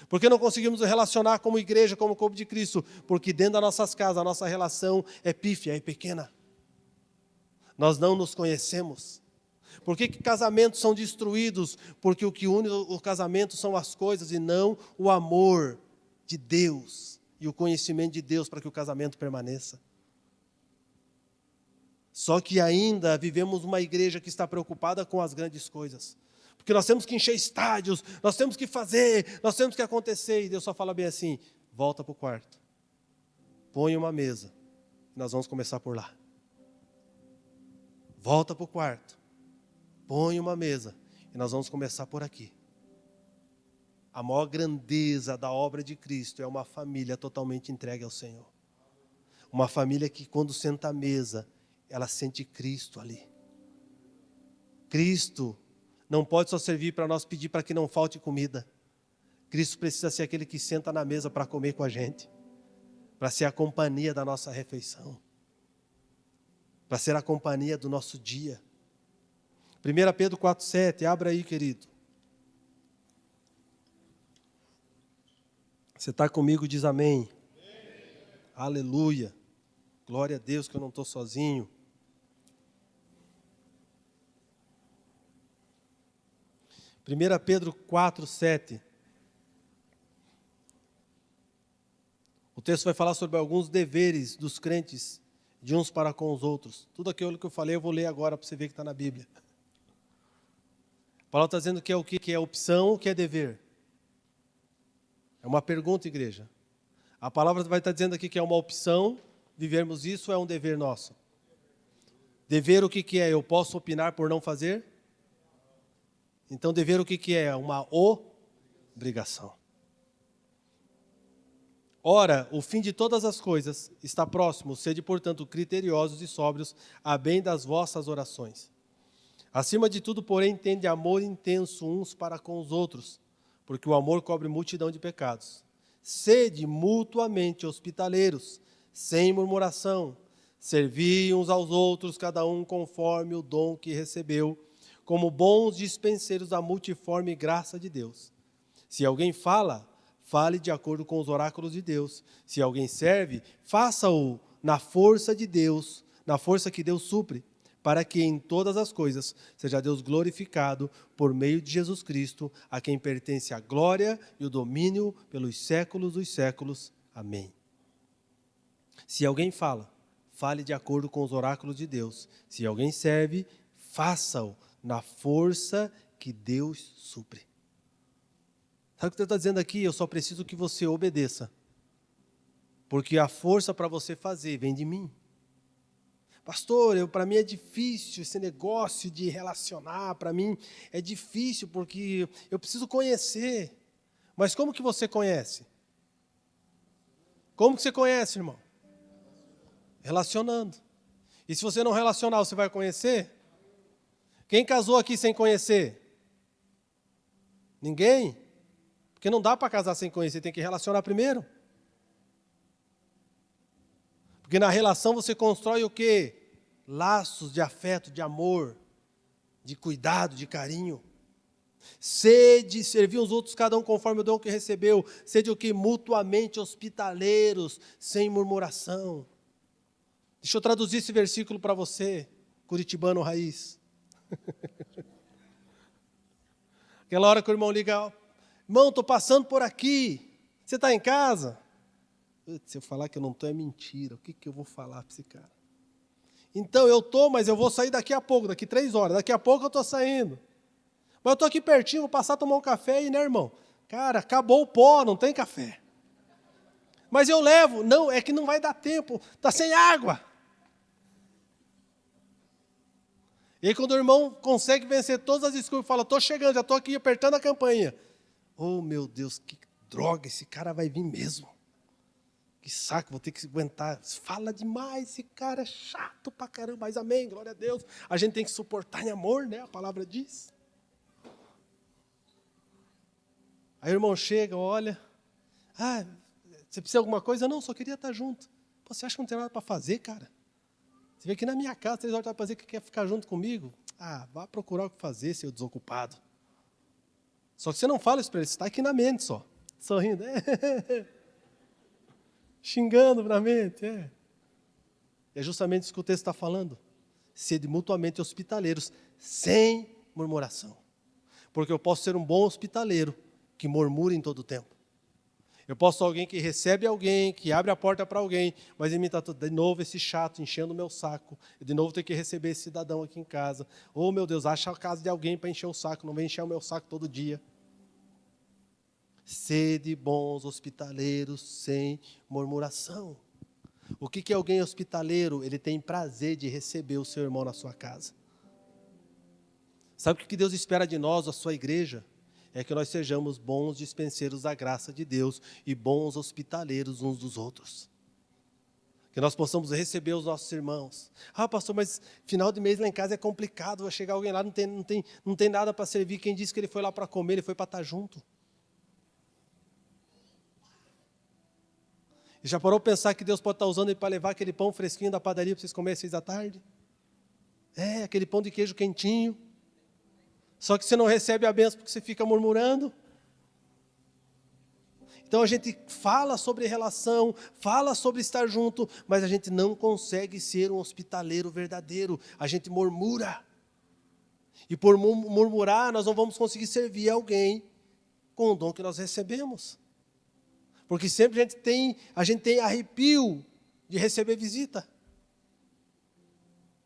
A: Por que não conseguimos nos relacionar como igreja, como corpo de Cristo? Porque dentro das nossas casas, a nossa relação é pífia, é pequena. Nós não nos conhecemos. Por que casamentos são destruídos? Porque o que une o casamento são as coisas e não o amor de Deus e o conhecimento de Deus para que o casamento permaneça. Só que ainda vivemos uma igreja que está preocupada com as grandes coisas. Porque nós temos que encher estádios, nós temos que fazer, nós temos que acontecer. E Deus só fala bem assim, volta para o quarto. Põe uma mesa. E nós vamos começar por lá. Volta para o quarto. Põe uma mesa. E nós vamos começar por aqui. A maior grandeza da obra de Cristo é uma família totalmente entregue ao Senhor. Uma família que quando senta à mesa, ela sente Cristo ali. Cristo não pode só servir para nós pedir para que não falte comida. Cristo precisa ser aquele que senta na mesa para comer com a gente. Para ser a companhia da nossa refeição. Para ser a companhia do nosso dia. 1 Pedro 4,7, abra aí, querido. Você está comigo, diz amém. Aleluia. Glória a Deus que eu não estou sozinho. 1 Pedro 4,7. O texto vai falar sobre alguns deveres dos crentes, de uns para com os outros. Tudo aquilo que eu falei, eu vou ler agora para você ver que está na Bíblia. Paulo está dizendo que é o que é opção, o que é dever. É uma pergunta, igreja. A palavra vai estar dizendo aqui que é uma opção, vivermos isso é um dever nosso. Dever o que é? Eu posso opinar por não fazer? Então, dever o que é? Uma obrigação. Ora, o fim de todas as coisas está próximo, sede, portanto, criteriosos e sóbrios, a bem das vossas orações. Acima de tudo, porém, tende amor intenso uns para com os outros, porque o amor cobre multidão de pecados. Sede mutuamente hospitaleiros, sem murmuração, servi uns aos outros, cada um conforme o dom que recebeu, como bons dispenseiros da multiforme graça de Deus. Se alguém fala, fale de acordo com os oráculos de Deus. Se alguém serve, faça-o na força de Deus, na força que Deus supre, para que em todas as coisas seja Deus glorificado por meio de Jesus Cristo, a quem pertence a glória e o domínio pelos séculos dos séculos. Amém. Se alguém fala, fale de acordo com os oráculos de Deus. Se alguém serve, faça-o na força que Deus supre. Sabe o que Deus está dizendo aqui? Eu só preciso que você obedeça. Porque a força para você fazer vem de mim. Pastor, para mim é difícil esse negócio de relacionar. Para mim é difícil porque eu preciso conhecer. Mas como que você conhece? Como que você conhece, irmão? Relacionando. E se você não relacionar, você vai conhecer? Quem casou aqui sem conhecer? Ninguém? Porque não dá para casar sem conhecer, tem que relacionar primeiro. Porque na relação você constrói o quê? Laços de afeto, de amor, de cuidado, de carinho. Sede, servir os outros, cada um conforme o dom que recebeu. Sede o quê? Mutuamente hospitaleiros, sem murmuração. Deixa eu traduzir esse versículo para você, curitibano raiz. Aquela hora que o irmão liga, irmão, estou passando por aqui, você está em casa? Se eu falar que eu não estou é mentira, o que eu vou falar para esse cara? Então eu estou, mas eu vou sair daqui a pouco, daqui 3 horas, daqui a pouco eu estou saindo. Mas eu estou aqui pertinho, vou passar a tomar um café aí, né, irmão? Cara, acabou o pó, não tem café. Mas eu levo, não, é que não vai dar tempo, está sem água. E aí quando o irmão consegue vencer todas as desculpas, fala, estou chegando, já estou aqui apertando a campanha. Oh, meu Deus, que droga, esse cara vai vir mesmo. Que saco, vou ter que aguentar. Fala demais, esse cara é chato pra caramba, mas amém, glória a Deus. A gente tem que suportar em amor, né? A palavra diz. Aí o irmão chega, olha. Você precisa de alguma coisa? Não, só queria estar junto. Pô, você acha que não tem nada para fazer, cara? Você vem aqui na minha casa, 3 horas para fazer, que quer ficar junto comigo? Vá procurar o que fazer, seu desocupado. Só que você não fala isso para ele, você está aqui na mente só. Sorrindo. Xingando na mente. É justamente isso que o texto está falando. Sede mutuamente hospitaleiros, sem murmuração. Porque eu posso ser um bom hospitaleiro, que murmura em todo o tempo. Eu posso ser alguém que recebe alguém, que abre a porta para alguém, mas em mim está de novo esse chato enchendo o meu saco. Eu de novo tenho que receber esse cidadão aqui em casa. Oh, meu Deus, acha a casa de alguém para encher o saco, não vem encher o meu saco todo dia. Sede bons hospitaleiros sem murmuração. O que é alguém hospitaleiro? Ele tem prazer de receber o seu irmão na sua casa. Sabe o que Deus espera de nós, a sua igreja? É que nós sejamos bons dispenseiros da graça de Deus e bons hospitaleiros uns dos outros. Que nós possamos receber os nossos irmãos. Pastor, mas final de mês lá em casa é complicado, vai chegar alguém lá, não tem nada para servir. Quem disse que ele foi lá para comer, ele foi para estar junto. E já parou para pensar que Deus pode estar usando ele para levar aquele pão fresquinho da padaria para vocês comerem às 6 da tarde? Aquele pão de queijo quentinho. Só que você não recebe a bênção porque você fica murmurando. Então a gente fala sobre relação, fala sobre estar junto, mas a gente não consegue ser um hospitaleiro verdadeiro. A gente murmura. E por murmurar, nós não vamos conseguir servir alguém com o dom que nós recebemos. Porque sempre a gente tem arrepio de receber visita.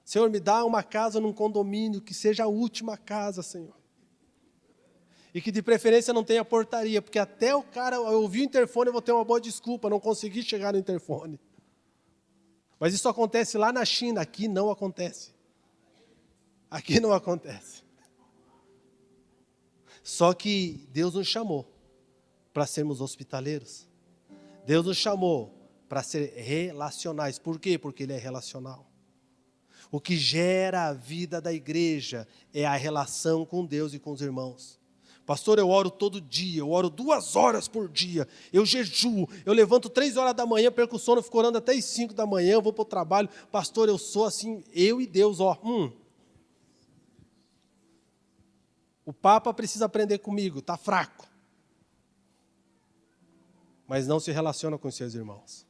A: Senhor, me dá uma casa num condomínio, que seja a última casa, Senhor. E que de preferência não tenha portaria, porque até o cara ouvir o interfone, eu vou ter uma boa desculpa, não consegui chegar no interfone. Mas isso acontece lá na China, aqui não acontece. Aqui não acontece. Só que Deus nos chamou para sermos hospitaleiros. Deus nos chamou para ser relacionais. Por quê? Porque Ele é relacional. O que gera a vida da igreja é a relação com Deus e com os irmãos. Pastor, eu oro todo dia, eu oro 2 horas por dia, eu jejuo, eu levanto 3 horas da manhã, perco o sono, fico orando até as 5 da manhã, eu vou para o trabalho. Pastor, eu sou assim, eu e Deus, O Papa precisa aprender comigo, está fraco. Mas não se relaciona com seus irmãos.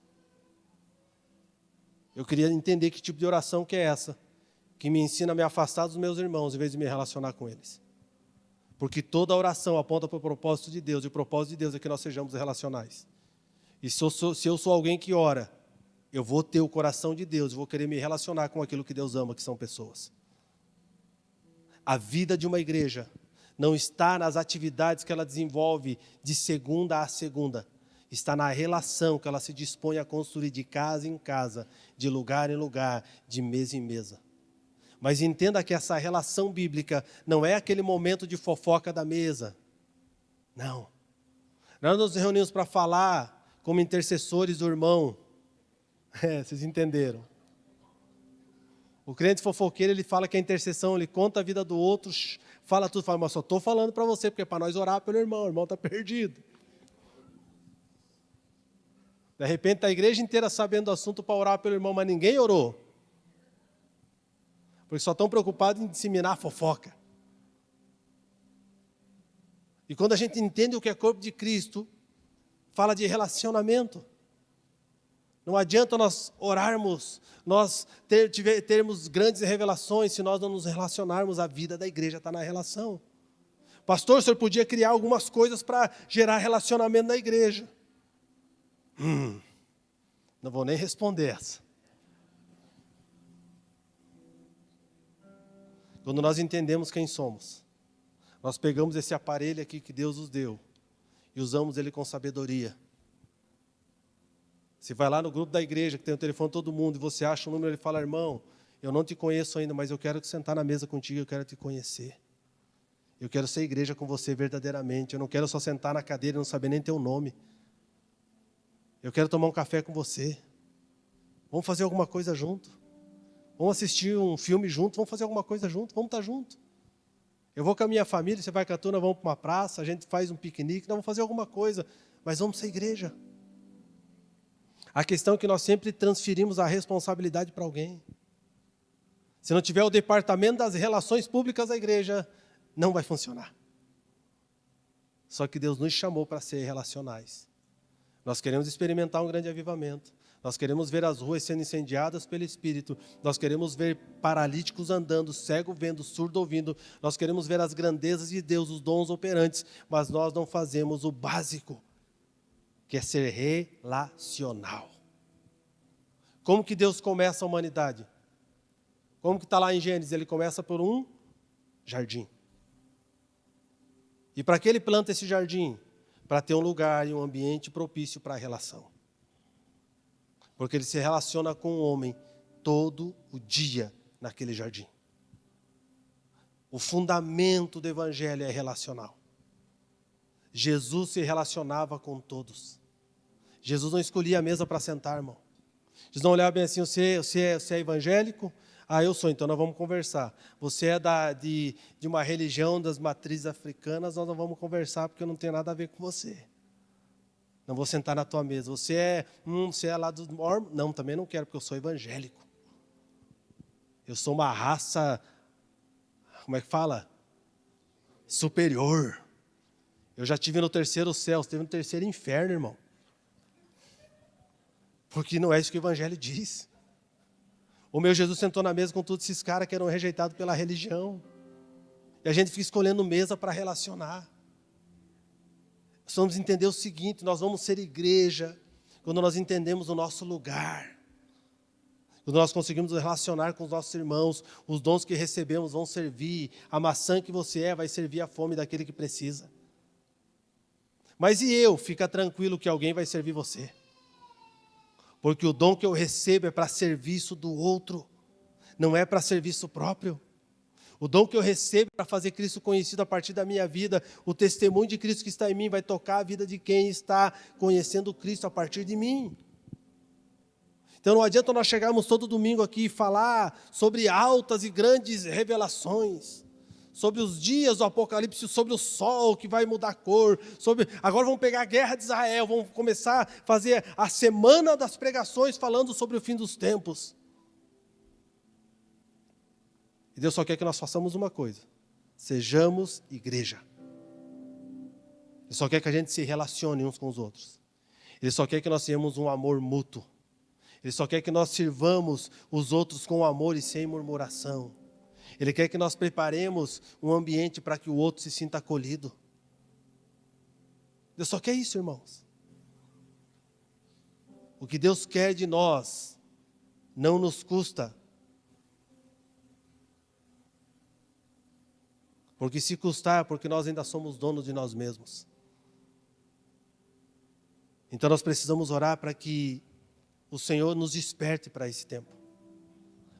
A: Eu queria entender que tipo de oração que é essa, que me ensina a me afastar dos meus irmãos, em vez de me relacionar com eles. Porque toda oração aponta para o propósito de Deus, e o propósito de Deus é que nós sejamos relacionais. E se eu sou alguém que ora, eu vou ter o coração de Deus, eu vou querer me relacionar com aquilo que Deus ama, que são pessoas. A vida de uma igreja não está nas atividades que ela desenvolve de segunda a segunda. Está na relação que ela se dispõe a construir de casa em casa, de lugar em lugar, de mesa em mesa. Mas entenda que essa relação bíblica não é aquele momento de fofoca da mesa. Não. Nós nos reunimos para falar como intercessores do irmão. Vocês entenderam. O crente fofoqueiro, ele fala que a intercessão, ele conta a vida do outro, fala tudo, fala, mas só estou falando para você, porque é para nós orar pelo irmão, o irmão está perdido. De repente, está a igreja inteira sabendo do assunto para orar pelo irmão, mas ninguém orou. Porque só estão preocupados em disseminar a fofoca. E quando a gente entende o que é corpo de Cristo, fala de relacionamento. Não adianta nós orarmos, nós termos grandes revelações, se nós não nos relacionarmos, a vida da igreja está na relação. Pastor, o senhor podia criar algumas coisas para gerar relacionamento na igreja. Não vou nem responder essa. Quando nós entendemos quem somos, nós pegamos esse aparelho aqui que Deus nos deu e usamos ele com sabedoria. Você vai lá no grupo da igreja, que tem o telefone de todo mundo, e você acha o número, ele fala, irmão, Eu não te conheço ainda, mas eu quero sentar na mesa contigo, eu quero te conhecer. Eu quero ser igreja com você verdadeiramente. Eu não quero só sentar na cadeira e não saber nem teu nome. Eu quero tomar um café com você. Vamos fazer alguma coisa junto. Vamos assistir um filme junto, vamos fazer alguma coisa junto, vamos estar junto. Eu vou com a minha família, você vai com a tua, nós vamos para uma praça, a gente faz um piquenique, nós vamos fazer alguma coisa, mas vamos ser igreja. A questão é que nós sempre transferimos a responsabilidade para alguém. Se não tiver o departamento das relações públicas da igreja, não vai funcionar. Só que Deus nos chamou para ser relacionais. Nós queremos experimentar um grande avivamento. Nós queremos ver as ruas sendo incendiadas pelo Espírito. Nós queremos ver paralíticos andando, cego vendo, surdo ouvindo. Nós queremos ver as grandezas de Deus, os dons operantes. Mas nós não fazemos o básico, que é ser relacional. Como que Deus começa a humanidade? Como que está lá em Gênesis? Ele começa por um jardim. E para que ele planta esse jardim? Para ter um lugar e um ambiente propício para a relação. Porque ele se relaciona com o homem todo o dia naquele jardim. O fundamento do evangelho é relacional. Jesus se relacionava com todos. Jesus não escolhia a mesa para sentar, irmão. Jesus não olhava bem assim, você é evangélico? Ah, eu sou, então nós vamos conversar. Você é de uma religião das matrizes africanas, nós não vamos conversar porque eu não tenho nada a ver com você. Não vou sentar na tua mesa. Você é lá dos mormons? Não, também não quero, porque eu sou evangélico. Eu sou uma raça, como é que fala? Superior. Eu já estive no terceiro céu, você esteve no terceiro inferno, irmão. Porque não é isso que o evangelho diz. O meu Jesus sentou na mesa com todos esses caras que eram rejeitados pela religião. E a gente fica escolhendo mesa para relacionar. Nós vamos entender o seguinte, nós vamos ser igreja quando nós entendemos o nosso lugar. Quando nós conseguimos relacionar com os nossos irmãos, os dons que recebemos vão servir, a maçã que você é vai servir a fome daquele que precisa. Mas e eu? Fica tranquilo que alguém vai servir você. Porque o dom que eu recebo é para serviço do outro, não é para serviço próprio. O dom que eu recebo é para fazer Cristo conhecido a partir da minha vida. O testemunho de Cristo que está em mim vai tocar a vida de quem está conhecendo Cristo a partir de mim. Então não adianta nós chegarmos todo domingo aqui e falar sobre altas e grandes revelações, sobre os dias do Apocalipse, sobre o sol que vai mudar a cor, agora vamos pegar a guerra de Israel, vamos começar a fazer a semana das pregações falando sobre o fim dos tempos. E Deus só quer que nós façamos uma coisa, sejamos igreja. Ele só quer que a gente se relacione uns com os outros. Ele só quer que nós tenhamos um amor mútuo. Ele só quer que nós sirvamos os outros com amor e sem murmuração. Ele quer que nós preparemos um ambiente para que o outro se sinta acolhido. Deus só quer isso, irmãos. O que Deus quer de nós não nos custa. Porque se custar, é porque nós ainda somos donos de nós mesmos. Então nós precisamos orar para que o Senhor nos desperte para esse tempo.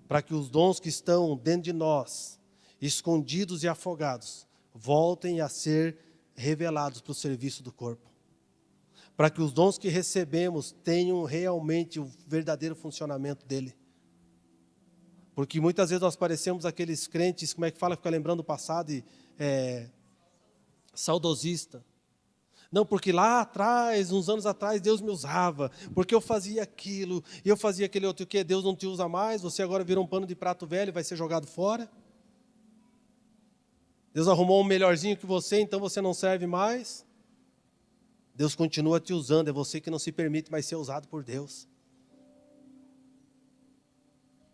A: Para que os dons que estão dentro de nós, escondidos e afogados, voltem a ser revelados para o serviço do corpo. Para que os dons que recebemos tenham realmente o verdadeiro funcionamento dele. Porque muitas vezes nós parecemos aqueles crentes, como é que fala, fica lembrando o passado e saudosista. Não, porque lá atrás, uns anos atrás, Deus me usava, porque eu fazia aquilo, e eu fazia aquele outro, o que Deus não te usa mais, você agora virou um pano de prato velho e vai ser jogado fora. Deus arrumou um melhorzinho que você, então você não serve mais. Deus continua te usando, é você que não se permite mais ser usado por Deus.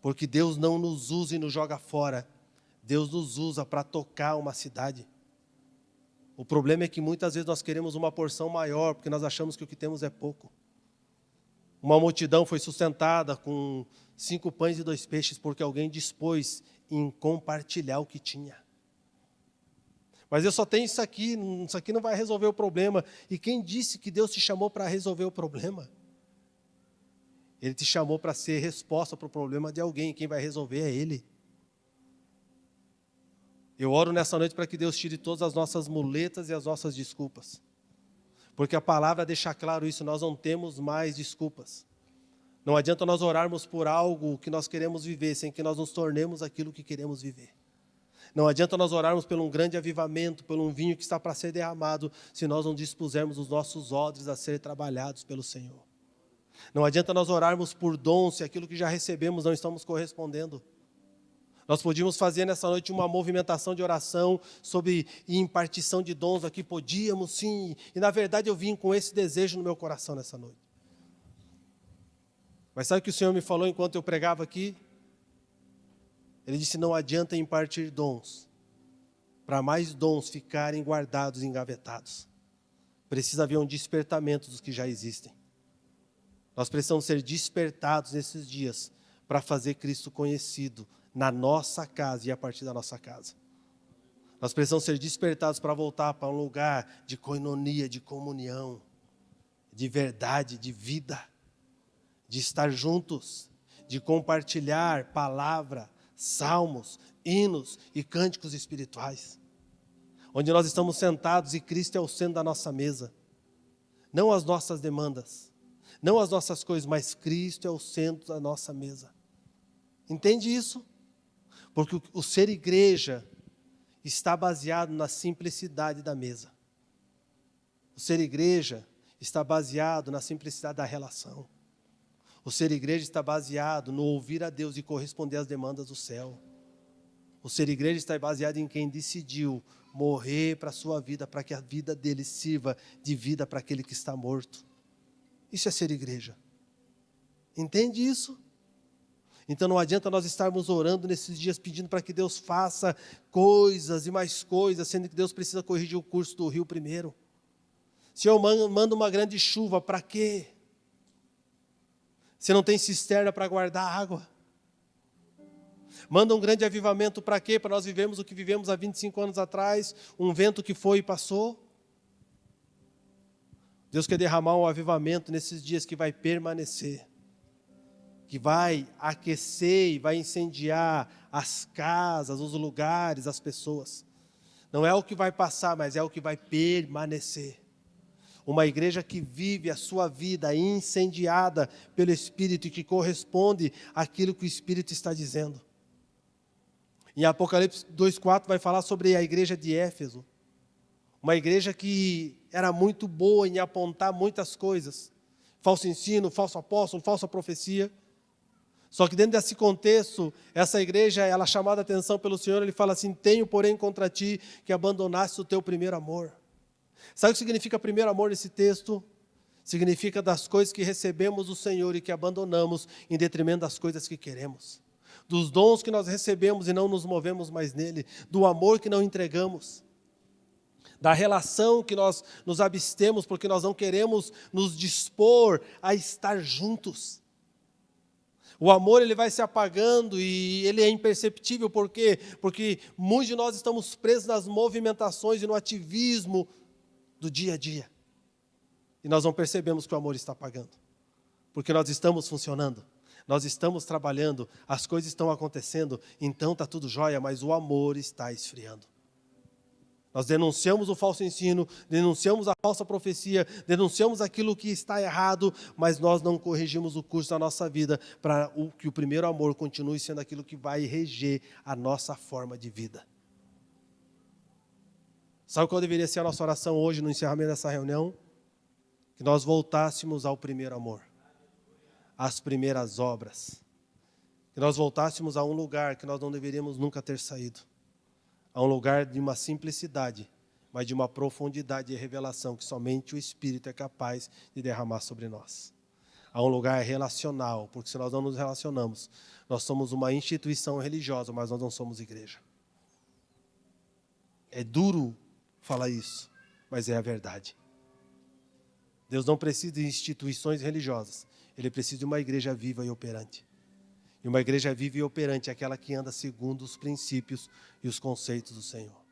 A: Porque Deus não nos usa e nos joga fora. Deus nos usa para tocar uma cidade. O problema é que muitas vezes nós queremos uma porção maior, porque nós achamos que o que temos é pouco. Uma multidão foi sustentada com 5 pães e 2 peixes, porque alguém dispôs em compartilhar o que tinha. Mas eu só tenho isso aqui não vai resolver o problema. E quem disse que Deus te chamou para resolver o problema? Ele te chamou para ser resposta para o problema de alguém. Quem vai resolver é Ele. Eu oro nessa noite para que Deus tire todas as nossas muletas e as nossas desculpas. Porque a palavra deixa claro isso, nós não temos mais desculpas. Não adianta nós orarmos por algo que nós queremos viver, sem que nós nos tornemos aquilo que queremos viver. Não adianta nós orarmos por um grande avivamento, por um vinho que está para ser derramado, se nós não dispusermos os nossos odres a serem trabalhados pelo Senhor. Não adianta nós orarmos por dons, se aquilo que já recebemos não estamos correspondendo. Nós podíamos fazer nessa noite uma movimentação de oração sobre impartição de dons aqui, podíamos sim, e na verdade eu vim com esse desejo no meu coração nessa noite. Mas sabe o que o Senhor me falou enquanto eu pregava aqui? Ele disse, não adianta impartir dons, para mais dons ficarem guardados e engavetados. Precisa haver um despertamento dos que já existem. Nós precisamos ser despertados nesses dias, para fazer Cristo conhecido na nossa casa e a partir da nossa casa. Nós precisamos ser despertados para voltar para um lugar de coinonia, de comunhão, de verdade, de vida, de estar juntos, de compartilhar palavra, salmos, hinos e cânticos espirituais. Onde nós estamos sentados e Cristo é o centro da nossa mesa. Não as nossas demandas, não as nossas coisas, mas Cristo é o centro da nossa mesa. Entende isso? Porque o ser igreja está baseado na simplicidade da mesa. O ser igreja está baseado na simplicidade da relação. O ser igreja está baseado no ouvir a Deus e corresponder às demandas do céu. O ser igreja está baseado em quem decidiu morrer para a sua vida, para que a vida dele sirva de vida para aquele que está morto. Isso é ser igreja. Entende isso? Então não adianta nós estarmos orando nesses dias pedindo para que Deus faça coisas e mais coisas, sendo que Deus precisa corrigir o curso do rio primeiro. Se eu mando uma grande chuva, para quê? Você não tem cisterna para guardar água? Manda um grande avivamento para quê? Para nós vivermos o que vivemos há 25 anos atrás, um vento que foi e passou? Deus quer derramar um avivamento nesses dias que vai permanecer, que vai aquecer e vai incendiar as casas, os lugares, as pessoas. Não é o que vai passar, mas é o que vai permanecer. Uma igreja que vive a sua vida incendiada pelo Espírito e que corresponde àquilo que o Espírito está dizendo. Em Apocalipse 2,4 vai falar sobre a igreja de Éfeso. Uma igreja que era muito boa em apontar muitas coisas. Falso ensino, falso apóstolo, falsa profecia. Só que dentro desse contexto, essa igreja, ela é chamada a atenção pelo Senhor, ele fala assim, tenho porém contra ti que abandonaste o teu primeiro amor. Sabe o que significa primeiro amor nesse texto? Significa das coisas que recebemos do Senhor e que abandonamos em detrimento das coisas que queremos. Dos dons que nós recebemos e não nos movemos mais nele. Do amor que não entregamos. Da relação que nós nos abstemos porque nós não queremos nos dispor a estar juntos. O amor ele vai se apagando e ele é imperceptível. Por quê? Porque muitos de nós estamos presos nas movimentações e no ativismo do dia a dia. E nós não percebemos que o amor está apagando. Porque nós estamos funcionando, nós estamos trabalhando, as coisas estão acontecendo, então está tudo jóia, mas o amor está esfriando. Nós denunciamos o falso ensino, denunciamos a falsa profecia, denunciamos aquilo que está errado, mas nós não corrigimos o curso da nossa vida para que o primeiro amor continue sendo aquilo que vai reger a nossa forma de vida. Sabe qual deveria ser a nossa oração hoje no encerramento dessa reunião? Que nós voltássemos ao primeiro amor, às primeiras obras. Que nós voltássemos a um lugar que nós não deveríamos nunca ter saído. A um lugar de uma simplicidade, mas de uma profundidade e revelação que somente o Espírito é capaz de derramar sobre nós. A um lugar relacional, porque se nós não nos relacionamos, nós somos uma instituição religiosa, mas nós não somos igreja. É duro falar isso, mas é a verdade. Deus não precisa de instituições religiosas, Ele precisa de uma igreja viva e operante. E uma igreja viva e operante é aquela que anda segundo os princípios e os conceitos do Senhor.